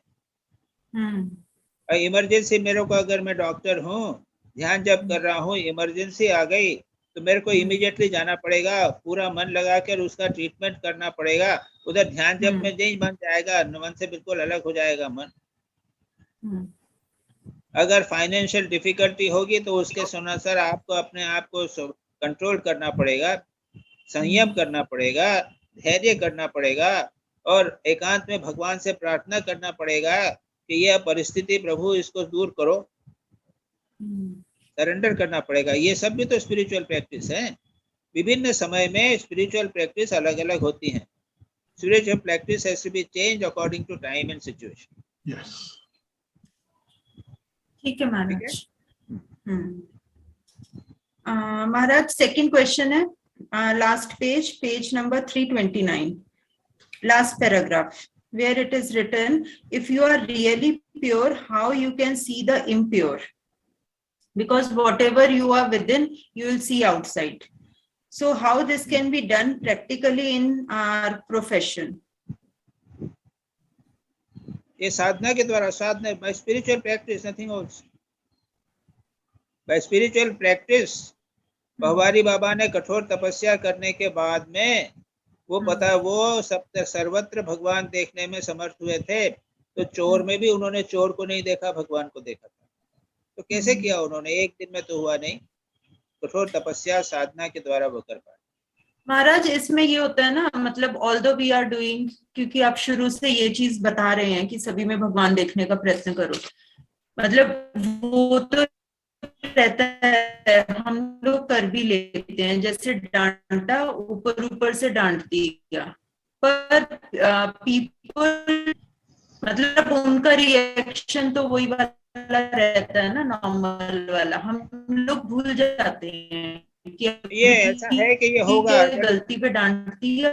इमरजेंसी मेरे को, अगर मैं डॉक्टर हूँ, ध्यान जब कर रहा हूँ, इमरजेंसी आ गई तो मेरे को इमीडिएटली जाना पड़ेगा, पूरा मन लगाकर उसका ट्रीटमेंट करना पड़ेगा। उधर ध्यान जब में नहीं मन जाएगा, मन से बिल्कुल अलग हो जाएगा मन। अगर फाइनेंशियल डिफिकल्टी होगी तो उसके अनुसार आपको अपने आप को कंट्रोल करना पड़ेगा, संयम करना पड़ेगा, धैर्य करना पड़ेगा और एकांत में भगवान से प्रार्थना करना पड़ेगा कि यह परिस्थिति प्रभु इसको दूर करो। सरेंडर करना पड़ेगा। ये सब भी तो स्पिरिचुअल प्रैक्टिस है। विभिन्न समय में स्पिरिचुअल प्रैक्टिस अलग अलग होती हैं। Spiritual practice has to be change according to time and situation. Yes. ठीक है महाराज। महाराज सेकंड क्वेश्चन है, last page, page number 329, last paragraph, where it is written, if you are really pure, how you can see the impure? Because whatever you are within, you will see outside. So how this can be done practically in our profession? ये साधना के द्वारा, साधना by spiritual practice, nothing else. By spiritual practice, भवारी बाबा ने कठोर तपस्या करने के बाद में वो पता, वो सब सर्वत्र भगवान देखने में समर्थ हुए थे। तो चोर में भी उन्होंने चोर को नहीं देखा, भगवान को देखा था। तो कैसे किया उन्होंने? एक दिन में तो हुआ नहीं, कठोर तपस्या साधना के द्वारा वो कर पाए। महाराज इसमें ये होता है ना, मतलब ऑल्दो वी आर डूइंग, क्योंकि आप शुरू से ये चीज बता रहे हैं कि सभी में भगवान देखने का प्रयत्न करो, मतलब वो तो रहता है, हम लोग कर भी लेते हैं, जैसे डांटा ऊपर ऊपर से डांट दिया, पर पीपल मतलब उनका रिएक्शन तो वही वाला रहता है ना, नॉर्मल वाला। हम लोग भूल जाते हैं कि ये ऐसा है कि ये होगा, गलती पे डांट दिया।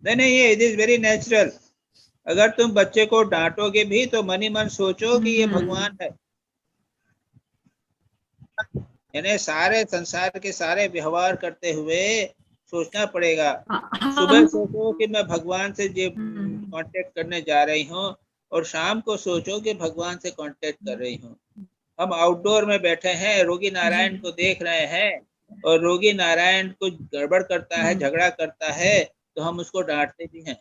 नहीं, ये इट इज वेरी नेचुरल। अगर तुम बच्चे को डांटोगे भी तो मन ही मन सोचो कि ये भगवान है। यानी सारे संसार के सारे व्यवहार करते हुए सोचना पड़ेगा। सुबह सोचो कि मैं भगवान से कांटेक्ट करने जा रही हूँ, और शाम को सोचो कि भगवान से कांटेक्ट कर रही हूँ। हम आउटडोर में बैठे हैं, रोगी नारायण को देख रहे हैं, और रोगी नारायण को गड़बड़ करता है, झगड़ा करता है, तो हम उसको डांटते भी हैं।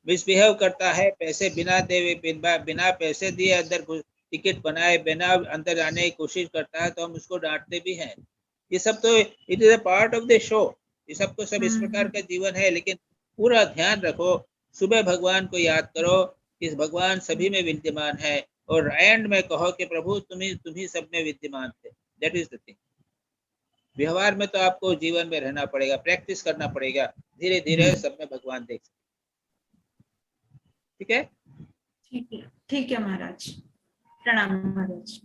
मिसबिहेव करता है, पैसे बिना पैसे दिए अंदर टिकट बनाए बिना अंदर जाने की कोशिश करता है, तो हम उसको डांटते भी हैं। ये सब तो it is a part of the show. ये सब तो सब इस प्रकार का जीवन है। लेकिन पूरा ध्यान रखो, सुबह भगवान को याद करो कि भगवान सभी में विद्यमान है, और एंड में कहो कि प्रभु तुम्ही सब में विद्यमान थे। That is the thing. व्यवहार में तो आपको जीवन में रहना पड़ेगा, प्रैक्टिस करना पड़ेगा, धीरे धीरे सब में भगवान देख सकते। ठीक है, ठीक है महाराज, प्रणाम महाराज।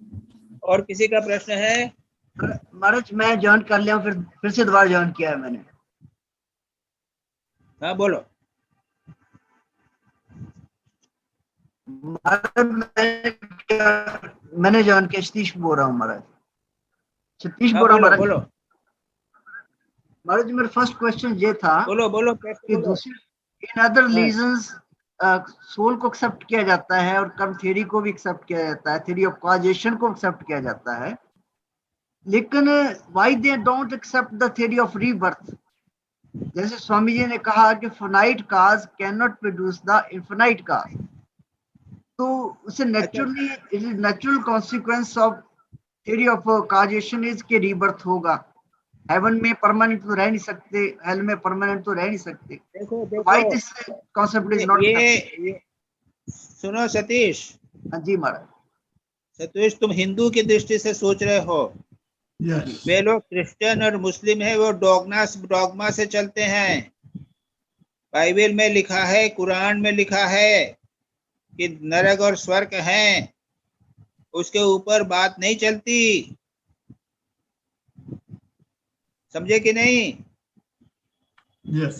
और किसी का प्रश्न है? महाराज मैं ज्वाइन कर लिया हूँ, फिर से दोबारा ज्वाइन किया है मैंने। हाँ बोलो। मैंने ज्वाइन किया, सतीश बोल रहा हूँ महाराज, सतीश बोल रहा हूँ बोलो। महाराज मेरा फर्स्ट क्वेश्चन ये था, बोलो कि दूसरे इन अदर रीजंस सोल को एक्सेप्ट किया जाता है और कर्म थ्योरी को भी एक्सेप्ट किया जाता है, थ्योरी ऑफ कॉजेशन को एक्सेप्ट किया जाता है, लेकिन why they don't accept the theory of rebirth? जैसे स्वामी जी ने कहा कि finite cause cannot produce the infinite cause, तो उसे naturally it is natural consequence of theory of causation is कि rebirth होगा। हेवन में परमानेंट तो रह नहीं सकते, हेल में परमानेंट तो रह नहीं सकते। देखो व्हाई देखो दिस कॉन्सेप्ट इज नॉट ये सुनो सतीश, जी महाराज। सतीश तुम हिंदू की दृष्टि से सोच रहे हो, Yes. वे लोग क्रिश्चियन और मुस्लिम है, वो डॉगमा से चलते हैं। बाइबल में लिखा है, कुरान में लिखा है कि नरक और स्वर्ग हैं, उसके ऊपर बात नहीं चलती। समझे कि नहीं Yes.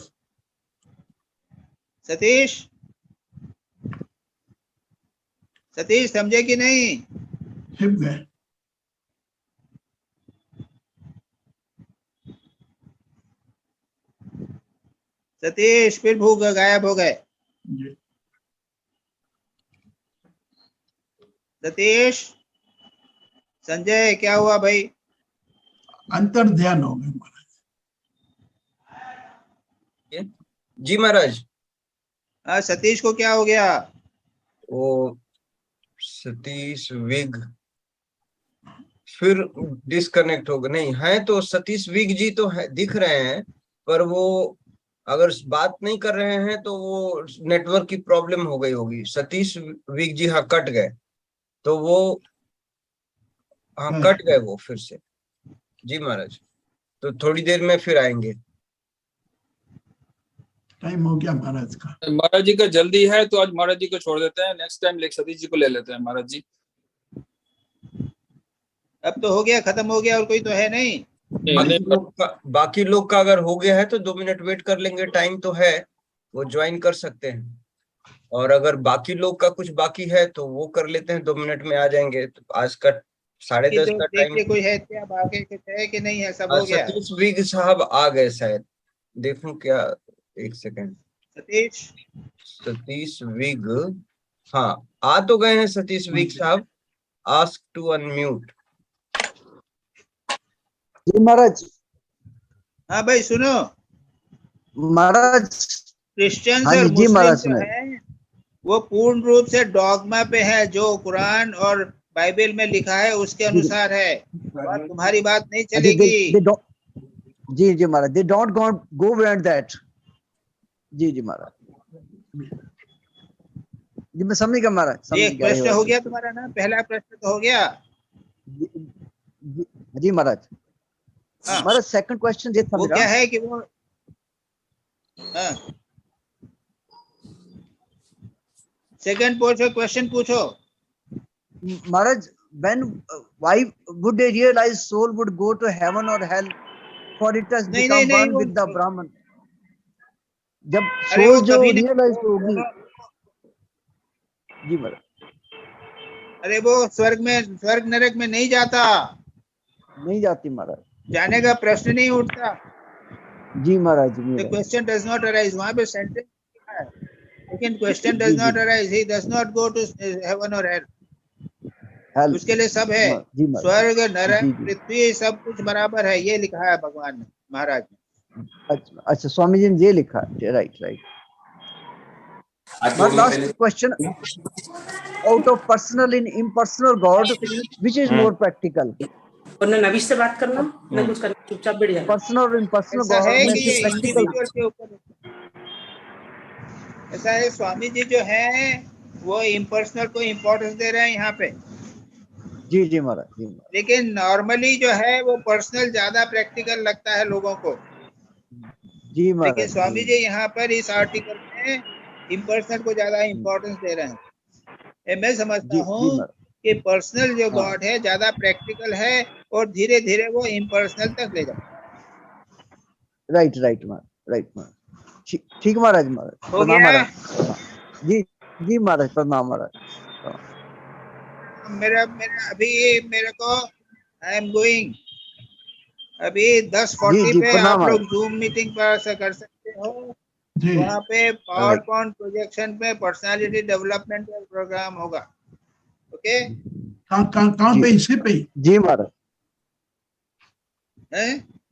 सतीश? सतीश समझे कि नहीं? Him there. सतीश फिर भूख गायब हो गए। जी। सतीश, संजय क्या हुआ भाई? अंतर ध्यान हो गए महाराज। जी महाराज। हाँ, सतीश को क्या हो गया? वो सतीश विग फिर डिस्कनेक्ट हो गए। नहीं है तो सतीश विग जी तो है, दिख रहे हैं, पर वो अगर बात नहीं कर रहे हैं तो वो नेटवर्क की प्रॉब्लम हो गई होगी। सतीश विग जी हाँ कट गए, तो वो हाँ कट गए वो फिर से। जी महाराज, तो थोड़ी देर में फिर आएंगे। टाइम हो गया महाराज का। महाराज जी का जल्दी है तो आज महाराज जी को छोड़ देते हैं, next time lake Satish ji को ले लेते हैं महाराज जी। अब तो हो गया, खत्म हो गया, और कोई तो है नहीं। बाकी लोग का अगर हो गया है तो 2 मिनट वेट कर लेंगे, टाइम तो है, वो ज्वाइन कर सकते हैं। और अगर बाकी लोग का कुछ बाकी है तो वो कर लेते हैं, 2 मिनट में आ जाएंगे। तो आज का 10:30 का टाइम। देखिए कोई है क्या, बाकी कुछ है कि नहीं है? सब हो गया। सतीश विग साहब आ गए शायद, देखूं क्या, एक सेकंड। सतीश विग, हाँ आ तो गए हैं सतीश विग साहब। Ask to unmute. जी महाराज। हाँ भाई सुनो महाराज, क्रिश्चियंस हाँ और जी महाराज मुस्लिम जो है वो पूर्ण रूप से डॉगमा पे है, जो कुरान और बाइबल में लिखा है उसके अनुसार है। और तुम्हारी बात नहीं चलेगी। जी जी Maharaj, they don't go beyond that. जी जी महाराज, जी मैं समझ गया महाराज। एक प्रश्न हो गया तुम्हारा ना, पहला प्रश्न तो हो गया। जी महाराज। महाराज सेकंड क्वेश्चन ये था वो मेरा। क्या है कि वो सेकंड क्वेश्चन पूछो महाराज। when why would they realize soul would go to heaven or hell for it has become one with the Brahman? जब सोल जो रियलाइज होगी। जी महाराज। अरे वो स्वर्ग नरक में नहीं जाता, नहीं जाती महाराज, जाने का प्रश्न नहीं उठता। जी महाराज। The question does not arise, वहाँ पे सेंटेंस है, लेकिन question does not arise, he does not go to heaven or hell। उसके लिए सब है, स्वर्ग नरक पृथ्वी सब कुछ बराबर है, ये लिखा है भगवान ने, महाराज ने। अच्छा स्वामी जी ने ये लिखा है, right right. Last question, out of personal in impersonal God which is more practical? नबी से बात करना ना कुछ करना, चुपचाप बैठ जाना। पर्सनल और इम्पर्सनल गॉड में से इंडिविजुअल के ऊपर ऐसा है। स्वामी जी जो है वो इम्पर्सनल को इम्पोर्टेंस दे रहे हैं यहाँ पे। जी जी महाराज, जी महाराज। लेकिन नॉर्मली जो है वो पर्सनल ज्यादा प्रैक्टिकल लगता है लोगों को। जी महाराज। लेकिन स्वामी जी यहाँ पर इस आर्टिकल में इम्पर्सनल को ज्यादा इम्पोर्टेंस दे रहे हैं। मैं समझता हूँ कि पर्सनल जो गॉड है ज्यादा प्रैक्टिकल है और धीरे धीरे वो इम्पर्सनल तक ले जाए। राइट राइट महाराज, राइट महाराज। ठीक महाराज। महाराज हो गया। जी जी महाराज, प्रणाम महाराज। मेरा अभी मेरे को आई एम गोइंग, अभी 10:40 पे आप लोग जूम मीटिंग पर कर सकते हो। वहाँ पे पावर पॉइंट प्रोजेक्शन पे पर्सनालिटी डेवलपमेंट का प्रोग्राम होगा। ओके, कहाँ पे? इसी पे? जी महाराज।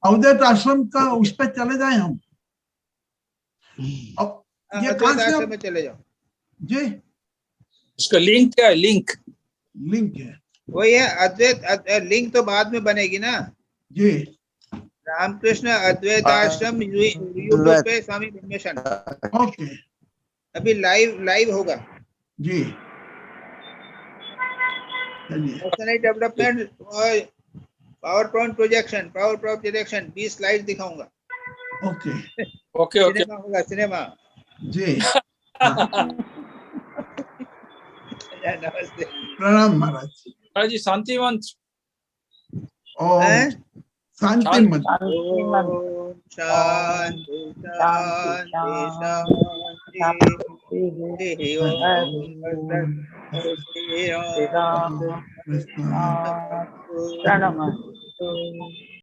अवधेत आश्रम का उस पे चले जाए हम। अब ये कहाँ अद्वैत से आश्रम आप- में चले जाओ। जी उसका लिंक क्या है? लिंक लिंक है वही है अद्वैत, लिंक तो बाद में बनेगी ना। जी। रामकृष्ण अद्वैत आश्रम यूट्यूब पे स्वामी ब्रह्मेश्वर, ओके अभी लाइव होगा। जी चलिए पर्सनल डेवलपमेंट और पावर पॉइंट प्रोजेक्शन 20 स्लाइड दिखाऊंगा। ओके ओके ओके सिनेमा होगा, सिनेमा। जी हाँ, नमस्ते। प्रणाम महाराज हाँ जी, शांति मंत्र। और हैं? शांति शांति मंत्र। ओम शांति शांति शांति। हरि ओम। श्री राम कृष्ण नमस्तु।